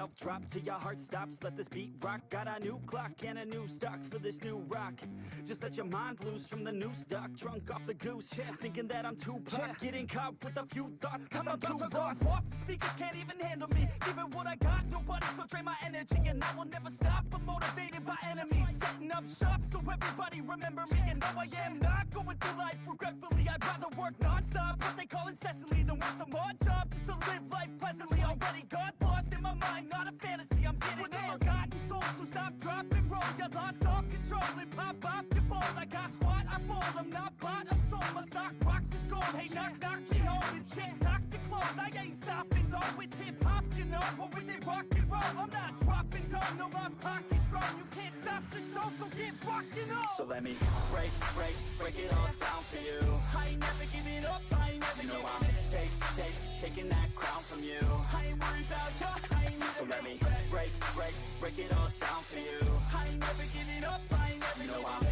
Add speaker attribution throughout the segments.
Speaker 1: yourself drop till your heart stops. Let this beat rock. Got a new clock and a new stock for this new rock. Just let your mind loose from the new stock. Drunk off the goose, thinking that I'm too pop. Getting caught with a few thoughts cause I'm too lost. Off the speakers can't even handle me. Giving what I got, nobody's gonna drain my energy. And I will never stop, I'm motivated by enemies. Setting up shop so everybody remember me. And no, I am not going through life regretfully. I'd rather work non-stop, what they call incessantly, than work some odd job just to live life pleasantly. Already got lost in my mind, not a fantasy. I'm getting there. Forgotten souls, so stop, drop, and roll. You lost all control and pop off your ball. I got squat, I fall. I'm not bought, I'm sold. My stock rocks, it's gold. Hey, knock, knock, she home. It's shit, talk to close. I ain't stopping though. It's hip hop, you know, or is it rock and roll? I'm not dropping down, no, my pocket's grown. You can't stop the show, so get rockin' on. So let me break it all down for you. I ain't never giving up, I ain't never giving up. Taking that crown from you. I ain't worried about you, I ain't never. So let me break it all down for you. I ain't never giving up, I ain't never giving up.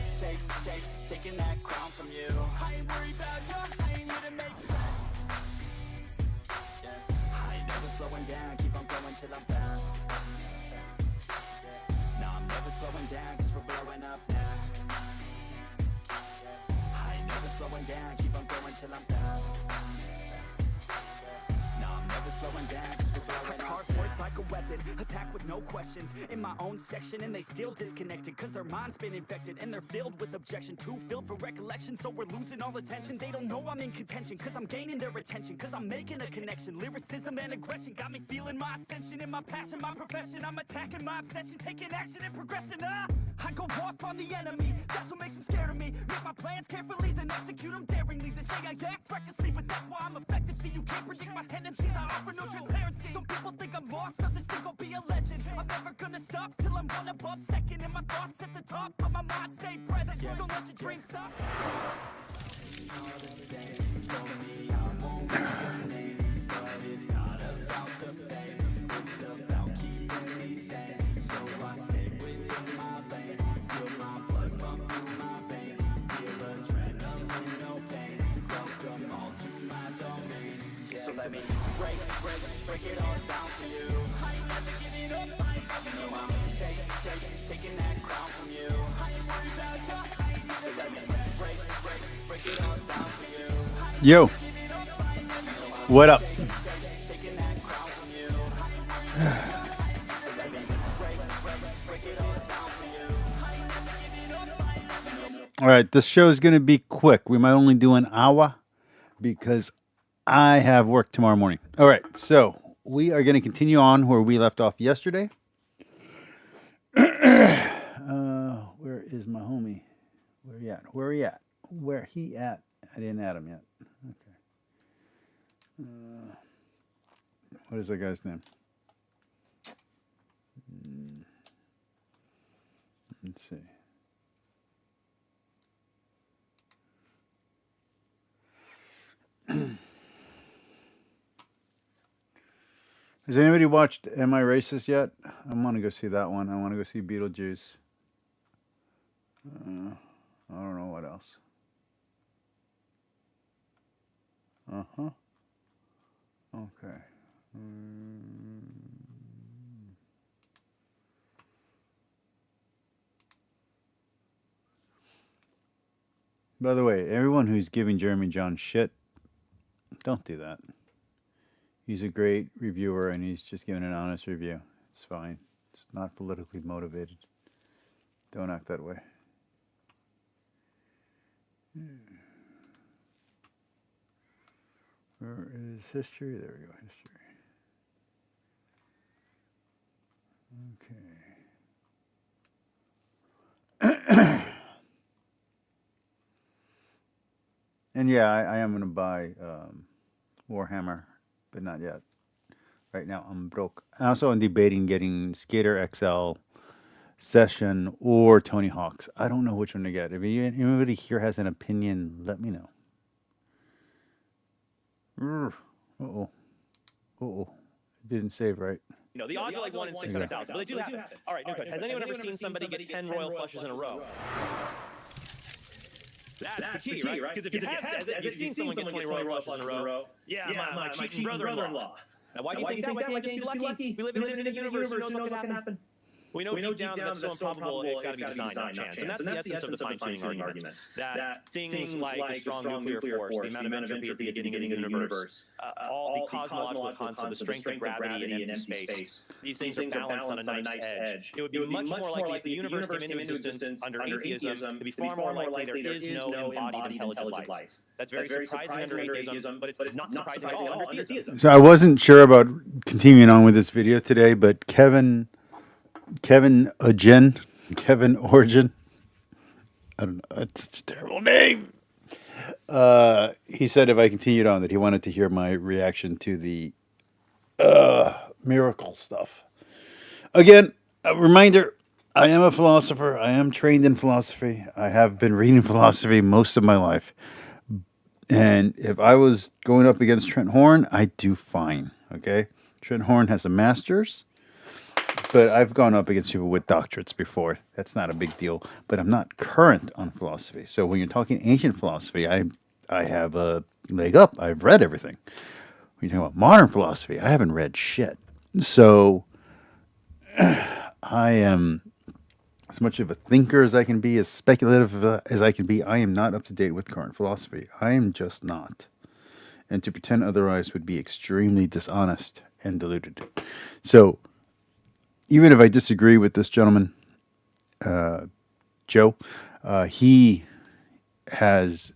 Speaker 1: Taking that crown from you. I ain't worried about you, I ain't here to make friends. Yeah. I ain't never slowing down, keep on going till I'm down. No, I'm never slowing down, cause we're blowing up now. I ain't never slowing down, keep on going till I'm down. No, I'm never slowing down, cause we're blowing up. Hard words like a weapon, attack with no questions. In my own section, and they still disconnected, cause their mind's been infected, and they're filled with objection. Too filled for recollection, so we're losing all attention. They don't know I'm in contention, cause I'm gaining their attention, cause I'm making a connection. Lyricism and aggression got me feeling my ascension. In my passion, my profession, I'm attacking my obsession, taking action and progressing. I go off on the enemy, that's what makes them scared of me. Make my plans carefully, then execute them daringly. They say I act recklessly, but that's why I'm effective. See, you can't predict my tendencies, I offer no transparency. Some people think I'm lost, others think I'll be a legend. I'm never gonna stop till I'm one above second. And my thoughts at the top, but my mind stay present. Don't let your dreams stop. It's not about the fame, it's about keeping me sane. So I stay within my lane, feel my blood pump through my veins, feel adrenaline, no pain. Welcome all to my domain. Yeah, so let me break it all down for you. I ain't never giving up, I ain't never giving up. Taking that crown from you. I ain't worried about you, I ain't never. So let me break it all down for you.
Speaker 2: Yo, what up? All right, this show is going to be quick. We might only do an hour because I have work tomorrow morning. All right, so we are going to continue on where we left off yesterday. Where is my homie? Where he at? Where he at? Where he at? I didn't add him yet. Okay. What is that guy's name? Let's see. Has anybody watched Am I Racist yet? I want to go see that one. I want to go see Beetlejuice. I don't know what else. Uh-huh. Okay. By the way, everyone who's giving Jeremy John shit, don't do that. He's a great reviewer, and he's just giving an honest review. It's fine. It's not politically motivated. Don't act that way. Where is history? There we go, history. Okay. And yeah, I am going to buy Warhammer, but not yet. Right now, I'm broke. I also am debating getting Skater XL Session or Tony Hawk's. I don't know which one to get. If anybody here has an opinion, let me know. Uh-oh. It didn't save right.
Speaker 3: You know, the odds are like 1 in 600,000, but they do happen. All right, no question. Has anyone ever seen somebody get 10 royal flushes in a row? That's the key, right? Because if you've seen someone get 20 royal flushes in a row, yeah, my cheating brother-in-law. Now, why do you think that? Why can't you just be lucky? We live in an infinite universe. Who knows what can happen? We know deep down that's so improbable, it's got to be design, not chance. And that's the essence of the fine-tuning argument. That things like the strong nuclear force, the amount of entropy at the beginning of the universe, all the cosmological constants, the strength of gravity in empty space, these things are balanced on a nice edge. It would be much more likely if the universe came into existence under atheism, it'd be far more likely there is no embodied intelligent life. That's very surprising under atheism, but it's not surprising at all under theism.
Speaker 2: So I wasn't sure about continuing on with this video today, but Kevin Origin, I don't know, it's such a terrible name. He said if I continued on that he wanted to hear my reaction to the miracle stuff. Again, a reminder, I am a philosopher. I am trained in philosophy. I have been reading philosophy most of my life. And if I was going up against Trent Horn, I'd do fine, okay? Trent Horn has a master's. But I've gone up against people with doctorates before. That's not a big deal. But I'm not current on philosophy. So when you're talking ancient philosophy, I have a leg up. I've read everything. When you talk about modern philosophy, I haven't read shit. So I am as much of a thinker as I can be, as speculative as I can be. I am not up to date with current philosophy. I am just not. And to pretend otherwise would be extremely dishonest and deluded. So even if I disagree with this gentleman, Joe, he has,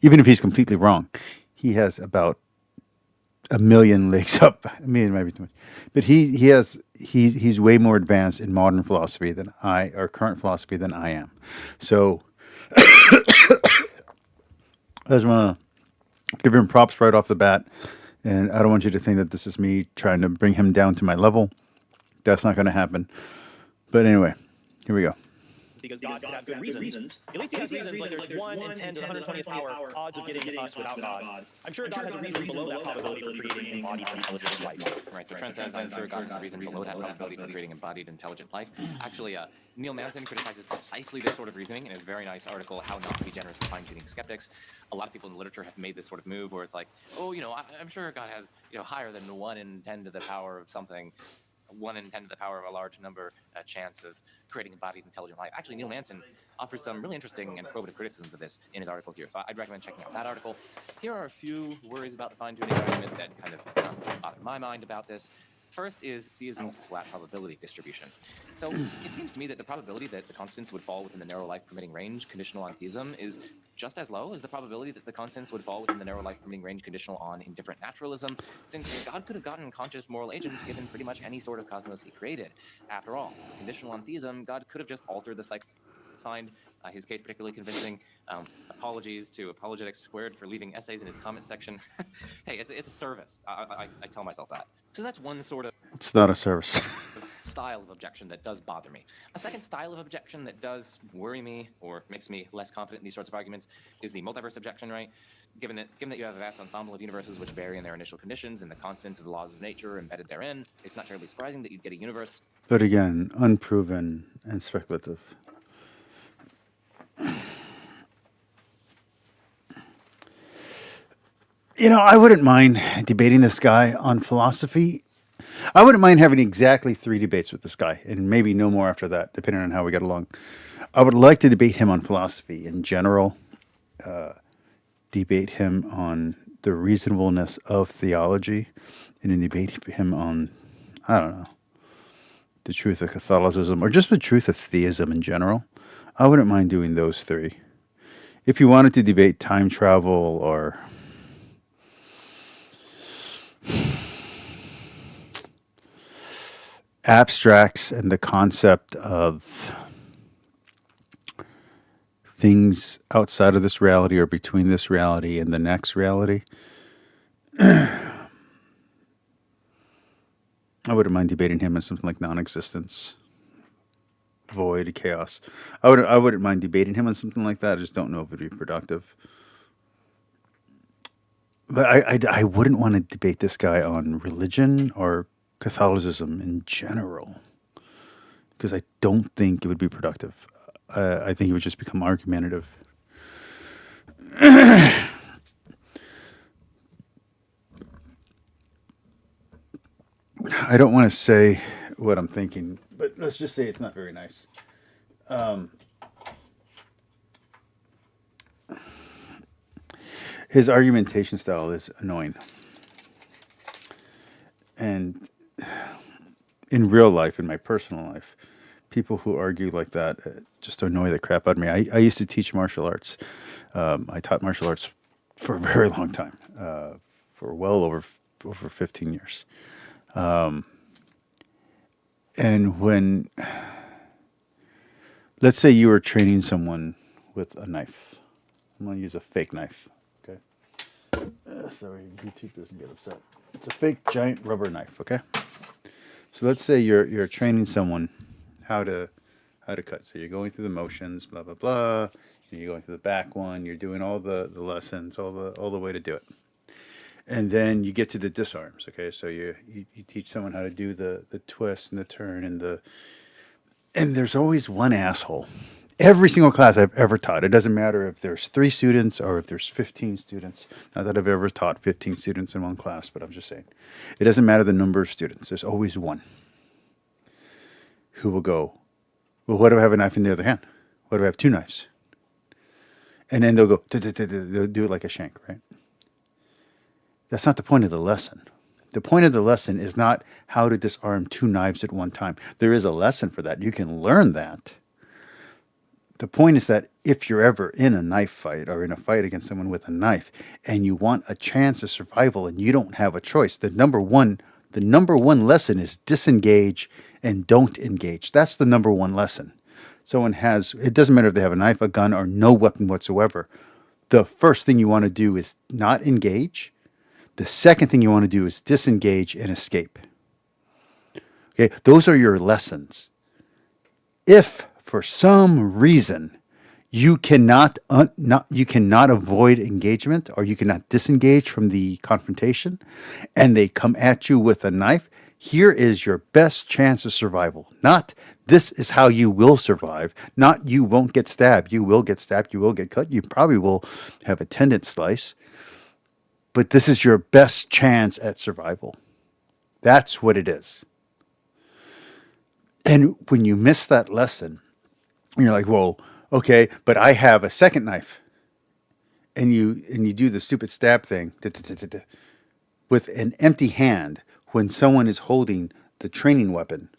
Speaker 2: even if he's completely wrong, he has about a million legs up. I mean, it might be too much, but he's way more advanced in modern philosophy than or current philosophy than I am. So I just want to give him props right off the bat, and I don't want you to think that this is me trying to bring him down to my level. That's not going to happen. But anyway, here we go.
Speaker 3: Because God could have good reasons. At least he has reasons like there's 1 in 10 to the 120th power odds of getting to us without God. I'm sure God has a reason below that probability for creating embodied intelligent life.
Speaker 4: Right, so Trent says, I'm sure God has a reason below that probability for creating embodied intelligent life. Actually, Neil Manson criticizes precisely this sort of reasoning in his very nice article, How Not to Be Generous to Fine-Tuning Skeptics. A lot of people in the literature have made this sort of move where it's like, oh, I'm sure God has, higher than 1 in 10 to the power of something. 1 in 10 to the power of a large number chance of creating embodied intelligent life. Actually, Neil Manson offers some really interesting and probative criticisms of this in his article here. So I'd recommend checking out that article. Here are a few worries about the fine-tuning argument that kind of bothered my mind about this. First is theism's flat probability distribution. So it seems to me that the probability that the constants would fall within the narrow life-permitting range conditional on theism is just as low as the probability that the constants would fall within the narrow life-permitting range conditional on indifferent naturalism, since God could have gotten conscious moral agents given pretty much any sort of cosmos he created. After all, conditional on theism, God could have just altered the cycle. Find his case particularly convincing. Apologies to Apologetics Squared for leaving essays in his comment section. Hey, it's a service. I tell myself that. So that's one sort of...
Speaker 2: It's not a service.
Speaker 4: style of objection that does bother me. A second style of objection that does worry me or makes me less confident in these sorts of arguments is the multiverse objection, right? Given that you have a vast ensemble of universes which vary in their initial conditions and the constants of the laws of nature embedded therein, it's not terribly surprising that you'd get a universe.
Speaker 2: But again, unproven and speculative. I wouldn't mind debating this guy on philosophy. I wouldn't mind having exactly 3 debates with this guy, and maybe no more after that, depending on how we get along. I would like to debate him on philosophy in general, debate him on the reasonableness of theology, and then debate him on, I don't know, the truth of Catholicism, or just the truth of theism in general. I wouldn't mind doing those 3. If you wanted to debate time travel or abstracts and the concept of things outside of this reality or between this reality and the next reality, I wouldn't mind debating him on something like non-existence, void, chaos. I wouldn't mind debating him on something like that. I just don't know if it'd be productive. But I wouldn't want to debate this guy on religion or Catholicism in general, because I don't think it would be productive. I think it would just become argumentative. I don't want to say what I'm thinking, but let's just say it's not very nice. His argumentation style is annoying. And in real life, in my personal life, people who argue like that just annoy the crap out of me. I used to teach martial arts. I taught martial arts for a very long time, for well over 15 years. And when, let's say you were training someone with a knife. I'm going to use a fake knife. Okay. Sorry, YouTube doesn't get upset. It's a fake giant rubber knife. Okay. So let's say you're training someone how to cut. So you're going through the motions, blah blah blah. You're going through the back one. You're doing all the lessons, all the way to do it. And then you get to the disarms. Okay, so you teach someone how to do the twist and the turn and there's always one asshole. Every single class I've ever taught, it doesn't matter if there's 3 students or if there's 15 students. Not that I've ever taught 15 students in one class, but I'm just saying. It doesn't matter the number of students. There's always one who will go, well, what do I have a knife in the other hand? What do I have 2 knives? And then they'll go, they'll do it like a shank, right? That's not the point of the lesson. The point of the lesson is not how to disarm 2 knives at one time. There is a lesson for that. You can learn that. The point is that if you're ever in a knife fight or in a fight against someone with a knife and you want a chance of survival and you don't have a choice, the number one lesson is disengage and don't engage. That's the number one lesson. Someone has, it doesn't matter if they have a knife, a gun, or no weapon whatsoever. The first thing you want to do is not engage. The second thing you want to do is disengage and escape. Okay, those are your lessons. If for some reason you cannot avoid engagement or you cannot disengage from the confrontation and they come at you with a knife, here is your best chance of survival. Not this is how you will survive. Not you won't get stabbed. You will get stabbed. You will get cut. You probably will have a tendon slice. But this is your best chance at survival. That's what it is. And when you miss that lesson, you're like, whoa, okay, but I have a second knife. And you do the stupid stab thing with an empty hand when someone is holding the training weapon.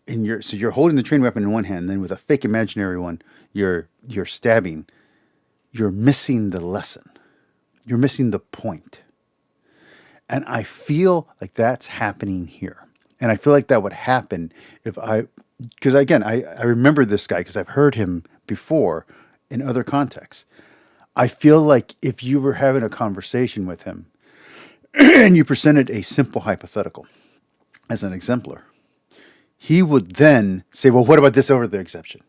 Speaker 2: And you're holding the training weapon in one hand, and then with a fake imaginary one, you're stabbing. You're missing the lesson. You're missing the point. And I feel like that's happening here. And I feel like that would happen because again, I remember this guy because I've heard him before in other contexts. I feel like if you were having a conversation with him and you presented a simple hypothetical as an exemplar, he would then say, well, what about this over the exception?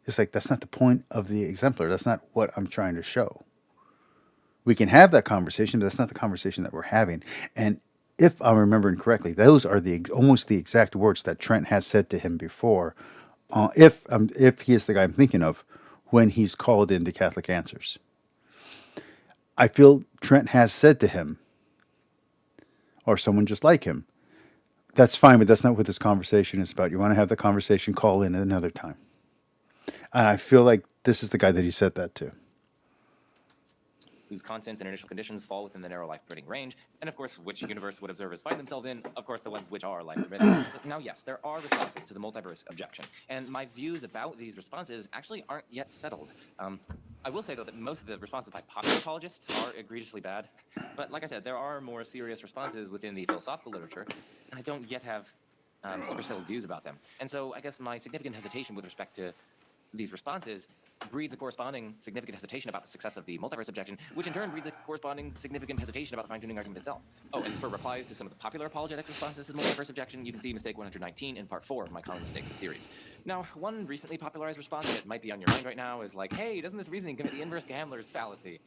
Speaker 2: It's like, that's not the point of the exemplar. That's not what I'm trying to show. We can have that conversation, but that's not the conversation that we're having. And if I'm remembering correctly, those are almost the exact words that Trent has said to him before, if he is the guy I'm thinking of, when he's called into Catholic Answers. I feel Trent has said to him, or someone just like him, that's fine, but that's not what this conversation is about. You want to have the conversation, call in another time. And I feel like this is the guy that he said that to.
Speaker 4: Whose constants and initial conditions fall within the narrow life-permitting range, and of course, which universe would observers find themselves in? Of course, the ones which are life-permitting. Now, yes, there are responses to the multiverse objection, and my views about these responses actually aren't yet settled. I will say, though, that most of the responses by popular apologists are egregiously bad, but like I said, there are more serious responses within the philosophical literature, and I don't yet have super settled views about them. And so I guess my significant hesitation with respect to these responses breeds a corresponding significant hesitation about the success of the multiverse objection, which in turn breeds a corresponding significant hesitation about the fine-tuning argument itself. Oh, and for replies to some of the popular apologetic responses to the multiverse objection, you can see mistake 119 in part 4 of my Common Mistakes series. Now, one recently popularized response that might be on your mind right now is like, hey, doesn't this reasoning commit the inverse gambler's fallacy?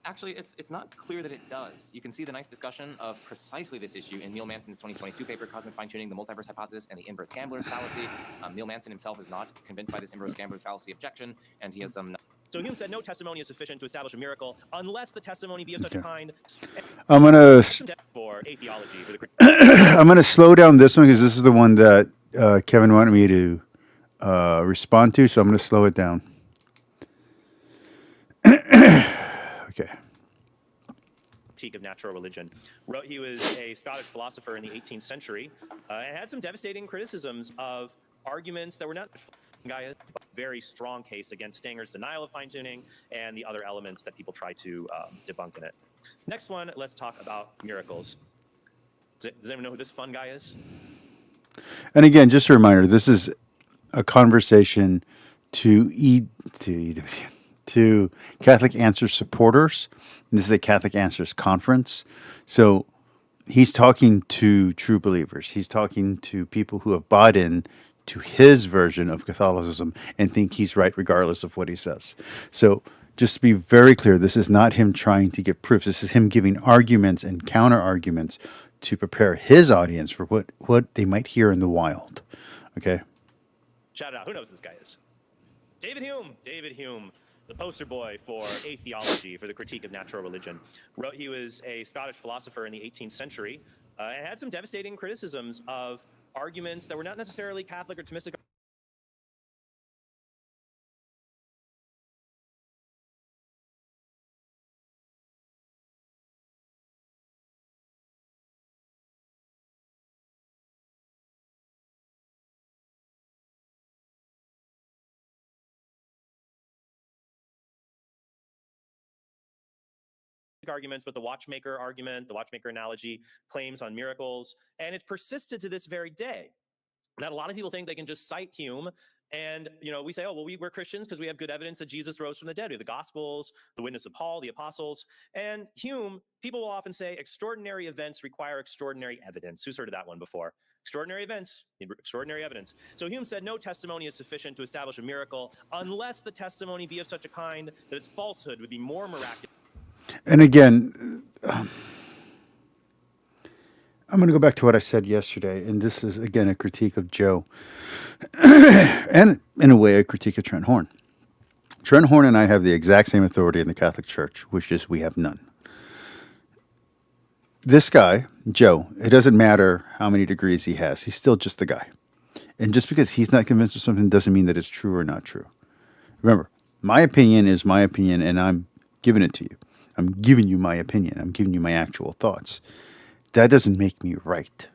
Speaker 4: Actually, it's not clear that it does. You can see the nice discussion of precisely this issue in Neil Manson's 2022 paper, Cosmic Fine-Tuning, the Multiverse Hypothesis and the Inverse Gambler's Fallacy. Neil Manson himself is not convinced by this inverse gambler's fallacy objection, and he has some...
Speaker 3: So Hume said no testimony is sufficient to establish a miracle unless the testimony be of such a kind
Speaker 2: I'm gonna
Speaker 3: for atheology. For the
Speaker 2: I'm gonna slow down this one because this is the one that Kevin wanted me to respond to. So I'm gonna slow it down. Okay.
Speaker 3: critique of natural religion. He was a Scottish philosopher in the 18th century and had some devastating criticisms of arguments that were not a very strong case against Stanger's denial of fine-tuning and the other elements that people try to debunk in it. Next one, let's talk about miracles. Does anyone know who this fun guy is?
Speaker 2: And again, just a reminder: this is a conversation to Catholic Answers supporters. And this is a Catholic Answers conference, so he's talking to true believers. He's talking to people who have bought in to his version of Catholicism and think he's right regardless of what he says. So just to be very clear, this is not him trying to get proofs. This is him giving arguments and counter arguments to prepare his audience for what they might hear in the wild. Okay?
Speaker 3: Shout it out. Who knows who this guy is? David Hume. David Hume, the poster boy for atheology, for the critique of natural religion. He was a Scottish philosopher in the 18th century and had some devastating criticisms of arguments that were not necessarily Catholic or Thomistic. Arguments, but the watchmaker argument, the watchmaker analogy, claims on miracles, and it's persisted to this very day. That a lot of people think they can just cite Hume, and we say, oh well, we're Christians because we have good evidence that Jesus rose from the dead. We have the Gospels, the witness of Paul, the apostles, and Hume. People will often say extraordinary events require extraordinary evidence. Who's heard of that one before? Extraordinary events need extraordinary evidence. So Hume said no testimony is sufficient to establish a miracle unless the testimony be of such a kind that its falsehood would be more miraculous.
Speaker 2: And again, I'm going to go back to what I said yesterday, and this is, again, a critique of Joe, and in a way, a critique of Trent Horn. Trent Horn and I have the exact same authority in the Catholic Church, which is we have none. This guy, Joe, it doesn't matter how many degrees he has, he's still just the guy. And just because he's not convinced of something doesn't mean that it's true or not true. Remember, my opinion is my opinion, and I'm giving it to you. I'm giving you my opinion. I'm giving you my actual thoughts. That doesn't make me right.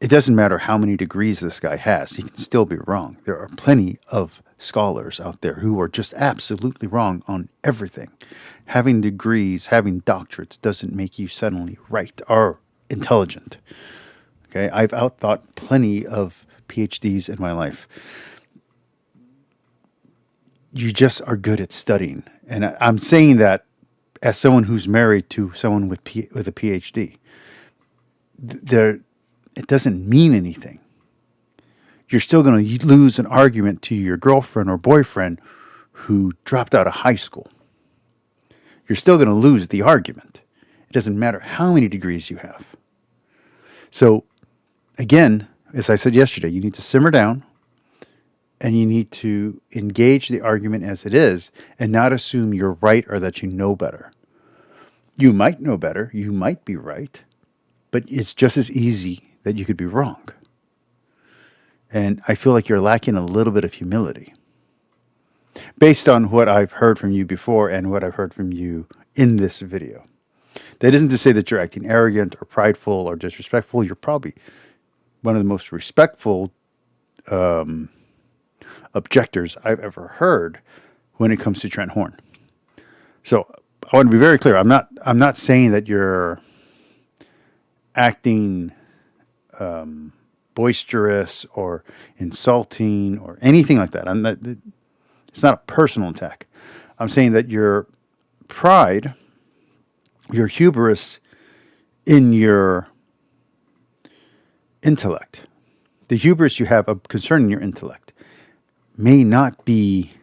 Speaker 2: It doesn't matter how many degrees this guy has. He can still be wrong. There are plenty of scholars out there who are just absolutely wrong on everything. Having degrees, having doctorates doesn't make you suddenly right or intelligent. Okay, I've outthought plenty of PhDs in my life. You just are good at studying. And I'm saying that as someone who's married to someone with a PhD. It doesn't mean anything. You're still going to lose an argument to your girlfriend or boyfriend who dropped out of high school. You're still going to lose the argument. It doesn't matter how many degrees you have. So, again, as I said yesterday, you need to simmer down. And you need to engage the argument as it is and not assume you're right or that you know better. You might know better. You might be right. But it's just as easy that you could be wrong. And I feel like you're lacking a little bit of humility. Based on what I've heard from you before and what I've heard from you in this video. That isn't to say that you're acting arrogant or prideful or disrespectful. You're probably one of the most respectful objectors I've ever heard when it comes to Trent Horn. So I want to be very clear. I'm not saying that you're acting boisterous or insulting or anything like that. It's not a personal attack. I'm saying that your pride, your hubris in your intellect, the hubris you have concerning your intellect, may not be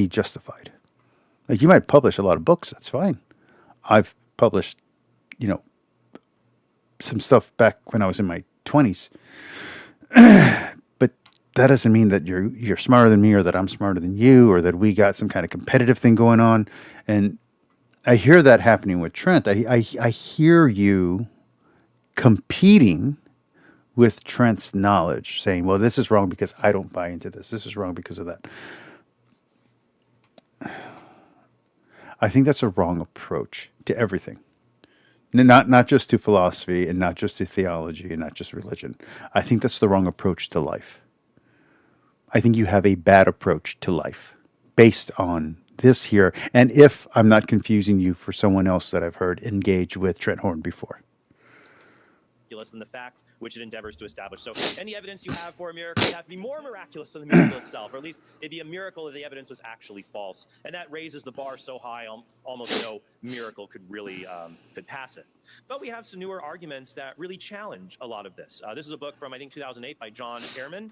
Speaker 2: justified. Like, you might publish a lot of books, that's fine. I've published, some stuff back when I was in my 20s. But that doesn't mean that you're smarter than me or that I'm smarter than you or that we got some kind of competitive thing going on. And I hear that happening with Trent. I hear you competing with Trent's knowledge, saying, well, this is wrong because I don't buy into this. This is wrong because of that. I think that's a wrong approach to everything. Not just to philosophy and not just to theology and not just religion. I think that's the wrong approach to life. I think you have a bad approach to life based on this here. And if I'm not confusing you for someone else that I've heard engage with Trent Horn before.
Speaker 3: And the fact which it endeavors to establish. So any evidence you have for a miracle would have to be more miraculous than the miracle itself, or at least it'd be a miracle that the evidence was actually false. And that raises the bar so high, almost no miracle could really could pass it. But we have some newer arguments that really challenge a lot of this. This is a book from, I think, 2008 by John Ehrman.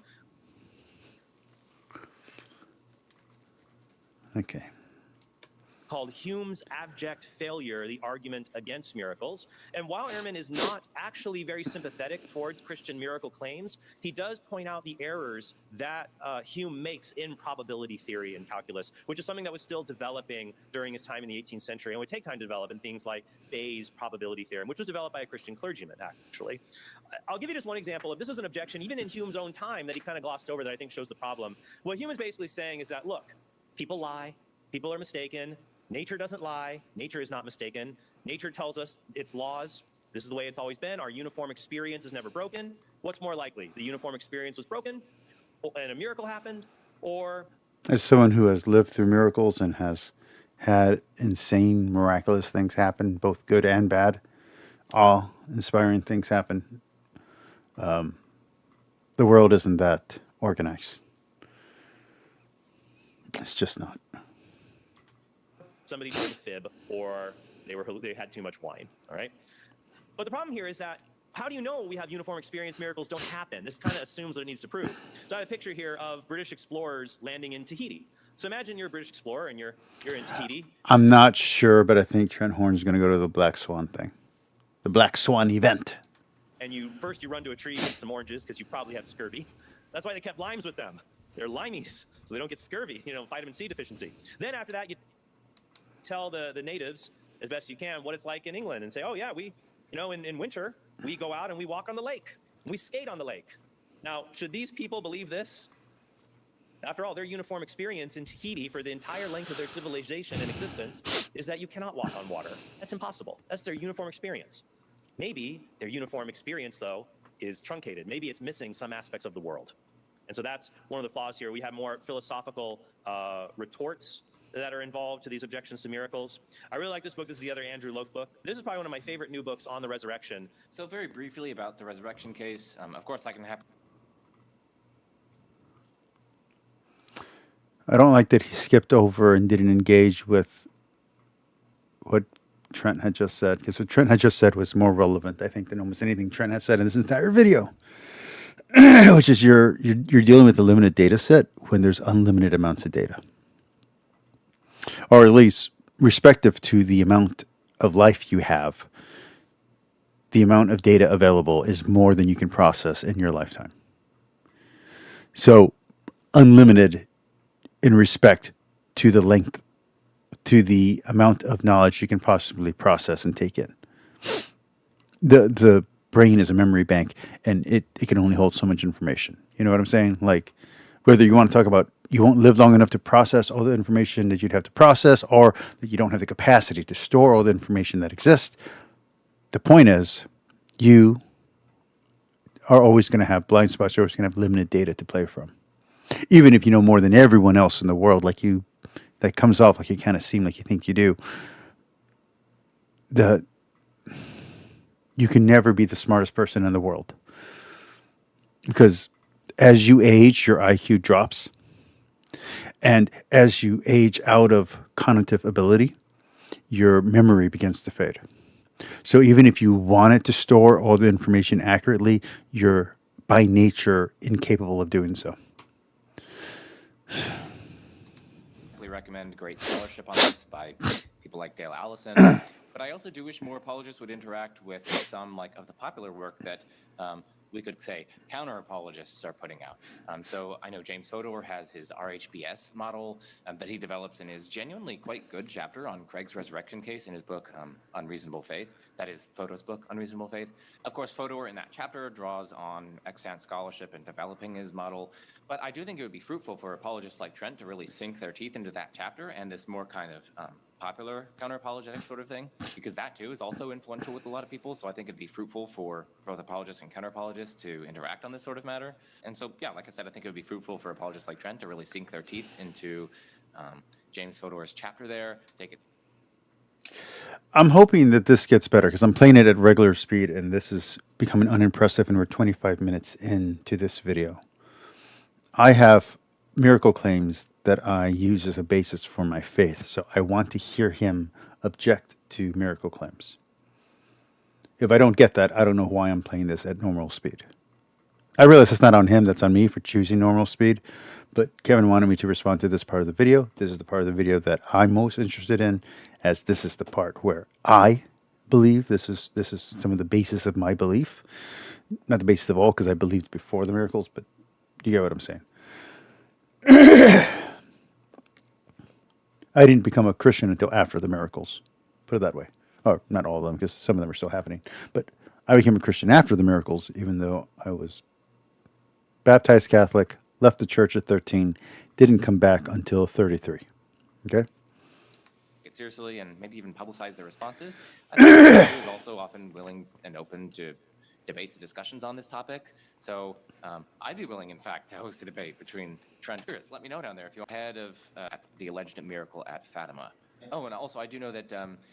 Speaker 2: Okay.
Speaker 3: Called Hume's Abject Failure, the Argument Against Miracles. And while Ehrman is not actually very sympathetic towards Christian miracle claims, he does point out the errors that Hume makes in probability theory and calculus, which is something that was still developing during his time in the 18th century and would take time to develop in things like Bayes' probability theorem, which was developed by a Christian clergyman, actually. I'll give you just one example of this is an objection, even in Hume's own time, that he kind of glossed over that I think shows the problem. What Hume is basically saying is that, look, people lie, people are mistaken, nature doesn't lie. Nature is not mistaken. Nature tells us its laws. This is the way it's always been. Our uniform experience is never broken. What's more likely? The uniform experience was broken and a miracle happened, or...
Speaker 2: As someone who has lived through miracles and has had insane, miraculous things happen, both good and bad, awe-inspiring things happen, the world isn't that organized. It's just not.
Speaker 3: Somebody told a fib, or they had too much wine, all right? But the problem here is that how do you know we have uniform experience miracles don't happen? This kind of assumes what it needs to prove. So I have a picture here of British explorers landing in Tahiti. So imagine you're a British explorer and you're in Tahiti.
Speaker 2: I'm not sure, but I think Trent Horn's going to go to the Black Swan thing. The Black Swan event.
Speaker 3: And you run to a tree and eat some oranges because you probably have scurvy. That's why they kept limes with them. They're limeys, so they don't get scurvy, vitamin C deficiency. Then after that, you tell the natives as best you can what it's like in England and say, oh yeah, we, in winter, we go out and we walk on the lake. And we skate on the lake. Now, should these people believe this? After all, their uniform experience in Tahiti for the entire length of their civilization and existence is that you cannot walk on water. That's impossible. That's their uniform experience. Maybe their uniform experience, though, is truncated. Maybe it's missing some aspects of the world. And so that's one of the flaws here. We have more philosophical retorts that are involved to these objections to miracles. I really like this book. This is the other Andrew Loke book. This is probably one of my favorite new books on the resurrection.
Speaker 4: So very briefly about the resurrection case, of course that can happen.
Speaker 2: I don't like that he skipped over and didn't engage with what Trent had just said, because what Trent had just said was more relevant, I think, than almost anything Trent had said in this entire video. Which is you're dealing with a limited data set when there's unlimited amounts of data. Or at least, respective to the amount of life you have, the amount of data available is more than you can process in your lifetime. So, unlimited in respect to the length, to the amount of knowledge you can possibly process and take in. The brain is a memory bank, and it can only hold so much information. You know what I'm saying? Like, whether you want to talk about you won't live long enough to process all the information that you'd have to process, or that you don't have the capacity to store all the information that exists. The point is, you are always going to have blind spots. You're always going to have limited data to play from. Even if you know more than everyone else in the world, like you, that comes off like you kind of seem like you think you do. You can never be the smartest person in the world. Because as you age, your IQ drops. And as you age out of cognitive ability, your memory begins to fade. So even if you wanted to store all the information accurately, you're by nature incapable of doing so.
Speaker 4: We recommend great scholarship on this by people like Dale Allison. But I also do wish more apologists would interact with some of the popular work that we could say counter apologists are putting out. So I know James Fodor has his RHBS model that he develops in his genuinely quite good chapter on Craig's resurrection case in his book Unreasonable Faith. That is Fodor's book Unreasonable Faith. Of course, Fodor in that chapter draws on extant scholarship in developing his model, but I do think it would be fruitful for apologists like Trent to really sink their teeth into that chapter and this more kind of popular counter-apologetic sort of thing, because that too is also influential with a lot of people. So I think it'd be fruitful for both apologists and counter-apologists to interact on this sort of matter. And so, yeah, like I said, I think it would be fruitful for apologists like Trent to really sink their teeth into James Fodor's chapter there, take it.
Speaker 2: I'm hoping that this gets better because I'm playing it at regular speed and this is becoming unimpressive and we're 25 minutes into this video. I have miracle claims that I use as a basis for my faith, so I want to hear him object to miracle claims. If I don't get that, I don't know why I'm playing this at normal speed. I realize it's not on him, that's on me for choosing normal speed, but Kevin wanted me to respond to this part of the video. This is the part of the video that I'm most interested in, as this is the part where I believe, this is some of the basis of my belief. Not the basis of all, because I believed before the miracles, but you get what I'm saying. I didn't become a Christian until after the miracles, put it that way. Or not all of them, because some of them are still happening. But I became a Christian after the miracles, even though I was baptized Catholic, left the church at 13, didn't come back until 33. Okay?
Speaker 4: It seriously and maybe even publicize their responses. I think he is also often willing and open to debates and discussions on this topic. So I'd be willing, in fact, to host a debate between Trent. Let me know down there if you're ahead of the alleged miracle at Fatima. Oh, and also I do know that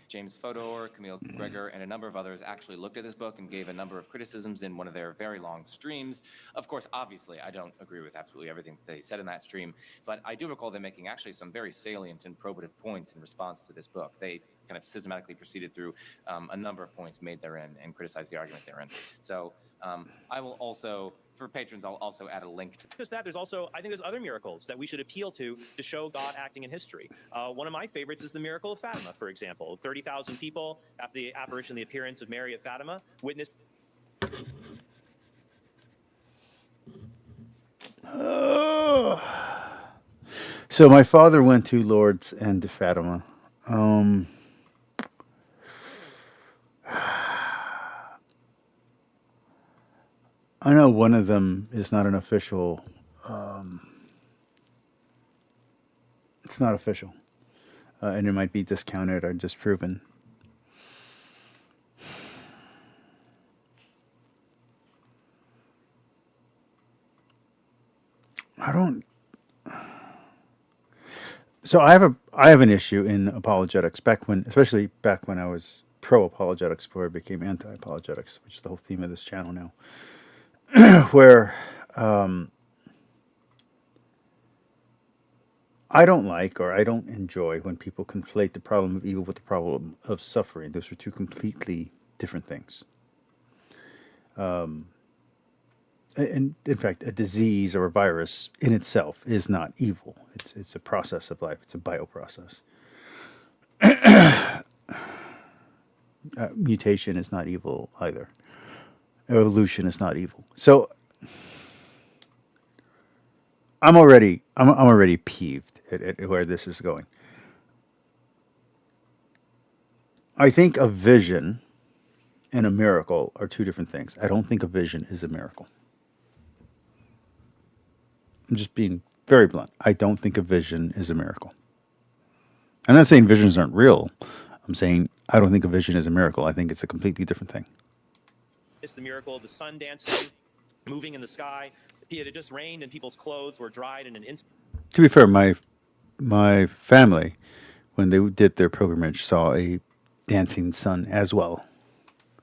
Speaker 4: James Fodor, Camille Gregor, and a number of others actually looked at this book and gave a number of criticisms in one of their very long streams. Of course, obviously, I don't agree with absolutely everything that they said in that stream, but I do recall them making actually some very salient and probative points in response to this book. They kind of systematically proceeded through a number of points made therein and criticized the argument therein. So I will also, for patrons, I'll also add a link to
Speaker 3: Just that, there's also, I think there's other miracles that we should appeal to show God acting in history. One of my favorites is the miracle of Fatima, for example. 30,000 people after the apparition, the appearance of Mary at Fatima, witnessed.
Speaker 2: So my father went to Lourdes and to Fatima. I know one of them is not an official. It's not official, and it might be discounted or disproven. I don't. So I have an issue in apologetics especially back when I was pro apologetics before I became anti apologetics, which is the whole theme of this channel now, where I don't like or I don't enjoy when people conflate the problem of evil with the problem of suffering. Those are two completely different things. And in fact, a disease or a virus in itself is not evil. It's a process of life. It's a bioprocess. Mutation is not evil either. Evolution is not evil. So I'm already peeved at where this is going. I think a vision and a miracle are two different things. I don't think a vision is a miracle. I'm just being very blunt. I don't think a vision is a miracle. I'm not saying visions aren't real. I'm saying I don't think a vision is a miracle. I think it's a completely different thing.
Speaker 3: It's the miracle of the sun dancing, moving in the sky. It had just rained and people's clothes were dried in an instant.
Speaker 2: To be fair, my family, when they did their pilgrimage, saw a dancing sun as well.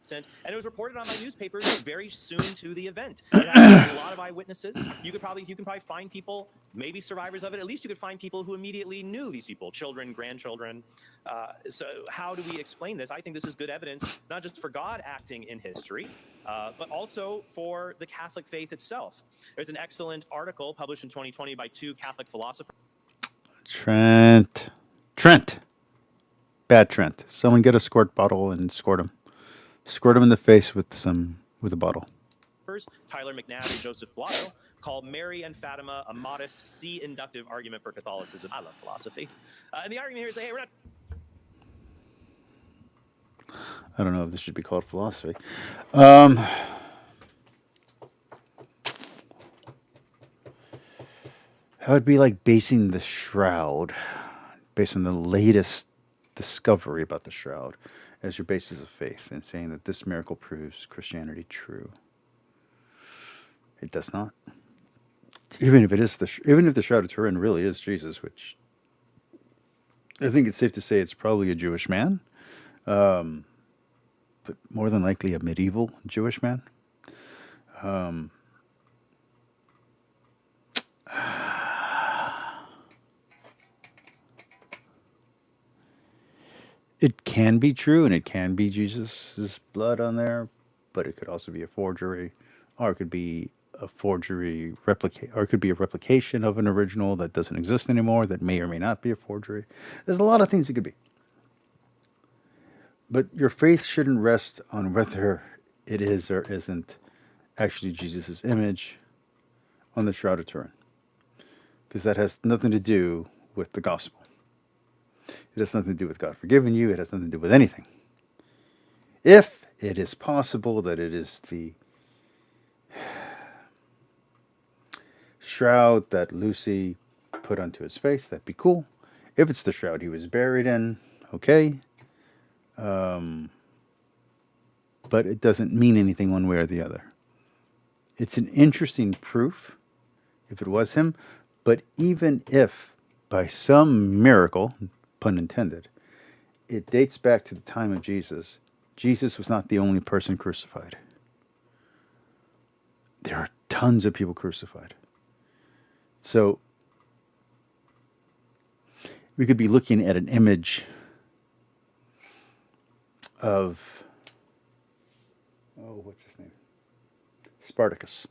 Speaker 3: And it was reported on my newspapers very soon to the event. It had a lot of eyewitnesses. You can probably find people, maybe survivors of it. At least you could find people who immediately knew these people, children, grandchildren. So how do we explain this? I think this is good evidence, not just for God acting in history, but also for the Catholic faith itself. There's an excellent article published in 2020 by two Catholic philosophers.
Speaker 2: Trent. Bad Trent. Someone get a squirt bottle and squirt him. Squirt him in the face with a bottle.
Speaker 3: philosophers, Tyler McNabb and Joseph Blotto, call Mary and Fatima a modest C-inductive argument for Catholicism. I love philosophy. And the argument here is that, hey, we're not...
Speaker 2: I don't know if this should be called philosophy. It would be like basing the shroud, based on the latest discovery about the shroud, as your basis of faith, and saying that this miracle proves Christianity true. It does not. Even if it is even if the Shroud of Turin really is Jesus, which I think it's safe to say it's probably a Jewish man, but more than likely a medieval Jewish man. It can be true, and it can be Jesus' blood on there, but it could also be a forgery, or it could be a forgery replicate, or it could be a replication of an original that doesn't exist anymore, that may or may not be a forgery. There's a lot of things it could be. But your faith shouldn't rest on whether it is or isn't actually Jesus' image on the Shroud of Turin, because that has nothing to do with the gospel. It has nothing to do with God forgiving you. It has nothing to do with anything. If it is possible that it is the shroud that Lucy put onto his face, that'd be cool. If it's the shroud he was buried in, okay. But it doesn't mean anything one way or the other. It's an interesting proof if it was him, but even if by some miracle, pun intended, it dates back to the time of Jesus, Jesus was not the only person crucified. There are tons of people crucified. So we could be looking at an image of, what's his name? Spartacus.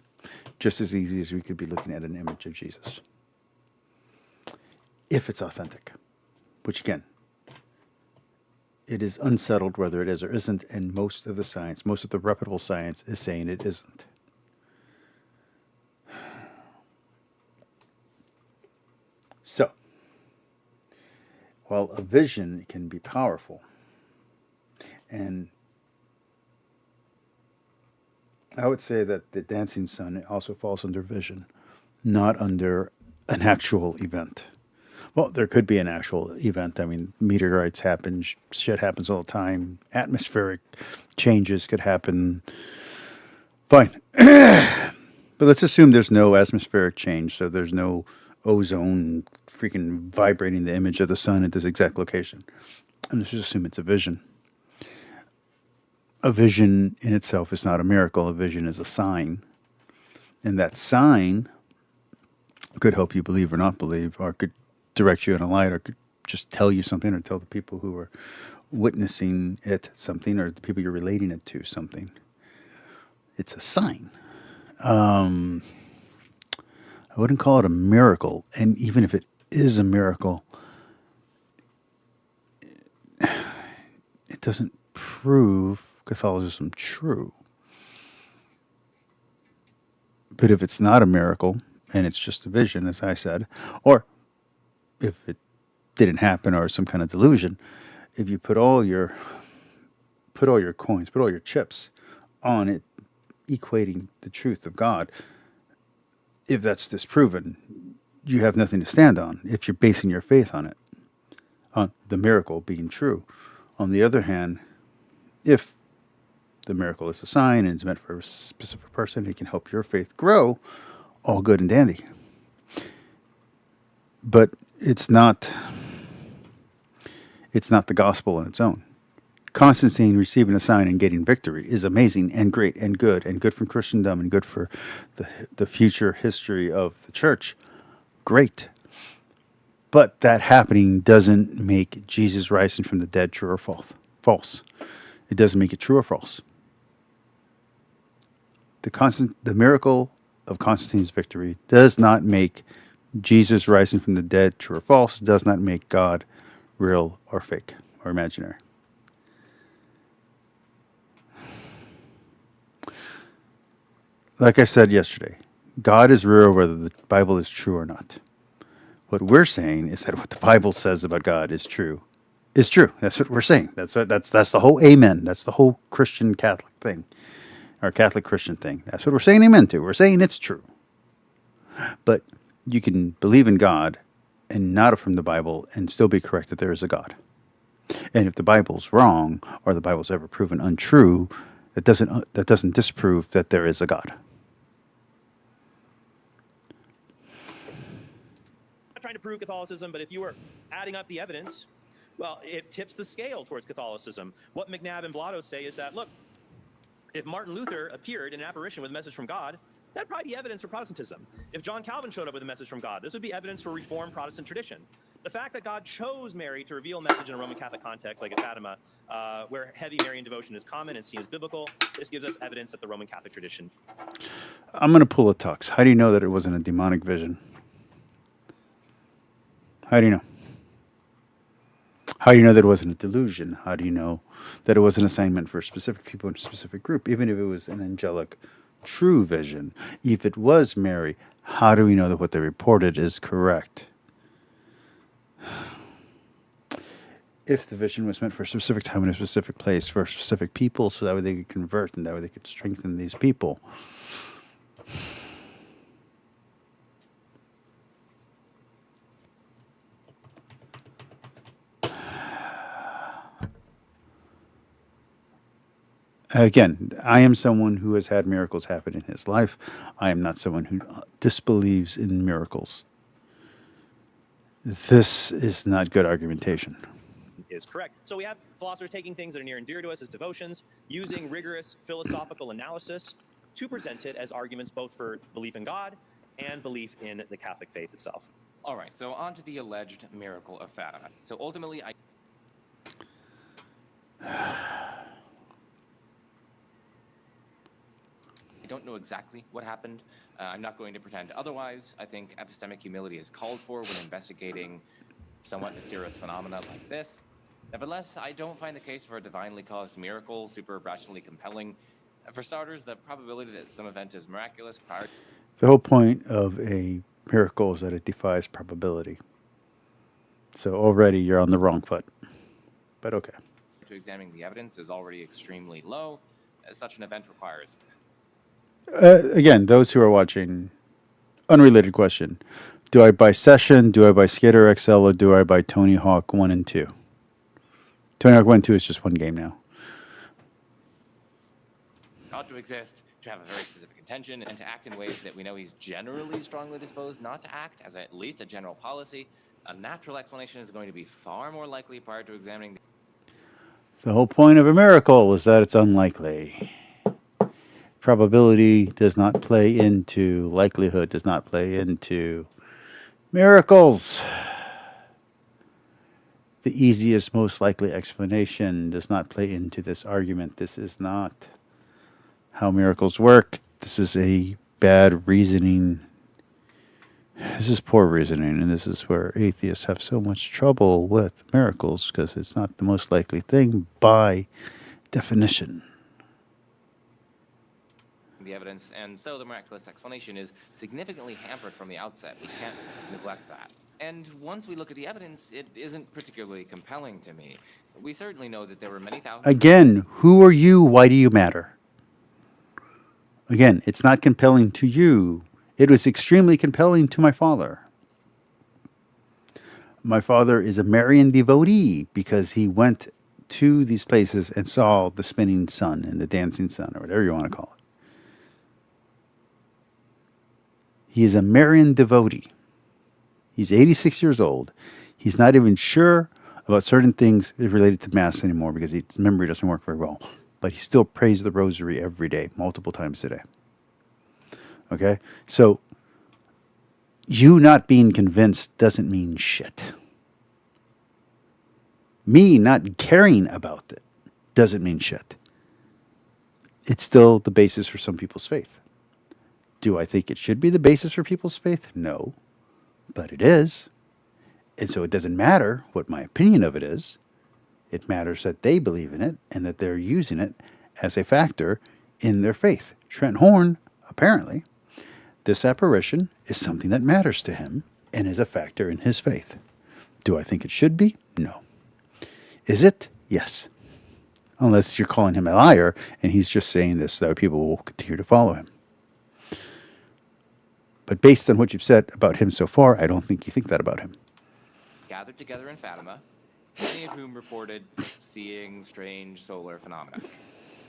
Speaker 2: Just as easy as we could be looking at an image of Jesus. If it's authentic. Which again, it is unsettled whether it is or isn't, and most of the science, most of the reputable science is saying it isn't. So, while a vision can be powerful, and I would say that the dancing sun also falls under vision, not under an actual event. Well, there could be an actual event. I mean, meteorites happen, shit happens all the time. Atmospheric changes could happen. Fine. But let's assume there's no atmospheric change, so there's no ozone freaking vibrating the image of the sun at this exact location. And let's just assume it's a vision. A vision in itself is not a miracle. A vision is a sign. And that sign could help you believe or not believe, or could direct you in a light, or could just tell you something, or tell the people who are witnessing it something, or the people you're relating it to something. It's a sign. I wouldn't call it a miracle. And even if it is a miracle, it doesn't prove Catholicism true. But if it's not a miracle, and it's just a vision, as I said, or if it didn't happen or some kind of delusion, if you put all your coins, put all your chips on it, equating the truth of God, if that's disproven, you have nothing to stand on if you're basing your faith on it, on the miracle being true. On the other hand, if the miracle is a sign and it's meant for a specific person, it can help your faith grow, all good and dandy. But it's not the gospel on its own. Constantine receiving a sign and getting victory is amazing and great and good for Christendom and good for the future history of the church. Great. But that happening doesn't make Jesus rising from the dead true or false. It doesn't make it true or false. The miracle of Constantine's victory does not make Jesus rising from the dead true or false, does not make God real or fake or imaginary. like I said yesterday, God is real whether the Bible is true or not. What we're saying is that what the Bible says about God is true. Is true. That's what we're saying. That's the whole amen. That's the whole Christian Catholic thing. Or Catholic Christian thing. That's what we're saying amen to. We're saying it's true. But you can believe in God and not affirm the Bible and still be correct that there is a God. And if the Bible's wrong or the Bible's ever proven untrue, that doesn't disprove that there is a God.
Speaker 3: Not trying to prove Catholicism, but if you were adding up the evidence, well, it tips the scale towards Catholicism. What McNabb and Blotto say is that, look, if Martin Luther appeared in an apparition with a message from God, that'd probably be evidence for Protestantism. If John Calvin showed up with a message from God, this would be evidence for Reformed Protestant tradition. The fact that God chose Mary to reveal a message in a Roman Catholic context, like at Fatima, where heavy Marian devotion is common and seen as biblical, this gives us evidence that the Roman Catholic tradition.
Speaker 2: I'm going to pull a tux. How do you know that it wasn't a demonic vision? How do you know? How do you know that it wasn't a delusion? How do you know that it was an assignment for specific people in a specific group? Even if it was an angelic true vision, if it was Mary, how do we know that what they reported is correct? If the vision was meant for a specific time in a specific place, for specific people, so that way they could convert and that way they could strengthen these people. Again, I am someone who has had miracles happen in his life. I am not someone who disbelieves in miracles. This is not good argumentation.
Speaker 3: Is correct. So we have philosophers taking things that are near and dear to us as devotions, using rigorous philosophical analysis to present it as arguments both for belief in God and belief in the Catholic faith itself.
Speaker 4: All right, so on to the alleged miracle of Fatima. So ultimately, I don't know exactly what happened. I'm not going to pretend otherwise. I think epistemic humility is called for when investigating somewhat mysterious phenomena like this. Nevertheless, I don't find the case for a divinely caused miracle super rationally compelling. For starters, the probability that some event is miraculous prior
Speaker 2: The whole point of a miracle is that it defies probability. So already you're on the wrong foot. But okay.
Speaker 4: to examining the evidence is already extremely low. Such an event requires
Speaker 2: Again, those who are watching, unrelated question. Do I buy Session? Do I buy Skater XL? Or do I buy Tony Hawk 1 and 2? Tony Hawk 1 and 2 is just one game now.
Speaker 4: ought to exist, to have a very specific intention, and to act in ways that we know he's generally strongly disposed not to act, as at least a general policy. A natural explanation is going to be far more likely prior to examining
Speaker 2: The whole point of a miracle is that it's unlikely. Probability does not play into, likelihood does not play into miracles. The easiest, most likely explanation does not play into this argument. This is not how miracles work. This is a bad reasoning. This is poor reasoning, and this is where atheists have so much trouble with miracles, because it's not the most likely thing by definition.
Speaker 4: the evidence, and so the miraculous explanation is significantly hampered from the outset. We can't neglect that. And once we look at the evidence, it isn't particularly compelling to me. We certainly know that there were many thousands...
Speaker 2: Again, who are you? Why do you matter? Again, it's not compelling to you. It was extremely compelling to my father. My father is a Marian devotee because he went to these places and saw the spinning sun and the dancing sun, or whatever you want to call it. He is a Marian devotee. He's 86 years old. He's not even sure about certain things related to Mass anymore because his memory doesn't work very well. But he still prays the rosary every day, multiple times a day. Okay? So, you not being convinced doesn't mean shit. Me not caring about it doesn't mean shit. It's still the basis for some people's faith. Do I think it should be the basis for people's faith? No. But it is. And so it doesn't matter what my opinion of it is. It matters that they believe in it and that they're using it as a factor in their faith. Trent Horn apparently, this apparition is something that matters to him and is a factor in his faith. Do I think it should be? No. Is it? Yes. Unless you're calling him a liar and he's just saying this so that people will continue to follow him. But based on what you've said about him so far, I don't think you think that about him.
Speaker 4: Gathered together in Fatima, many of whom reported seeing strange solar phenomena.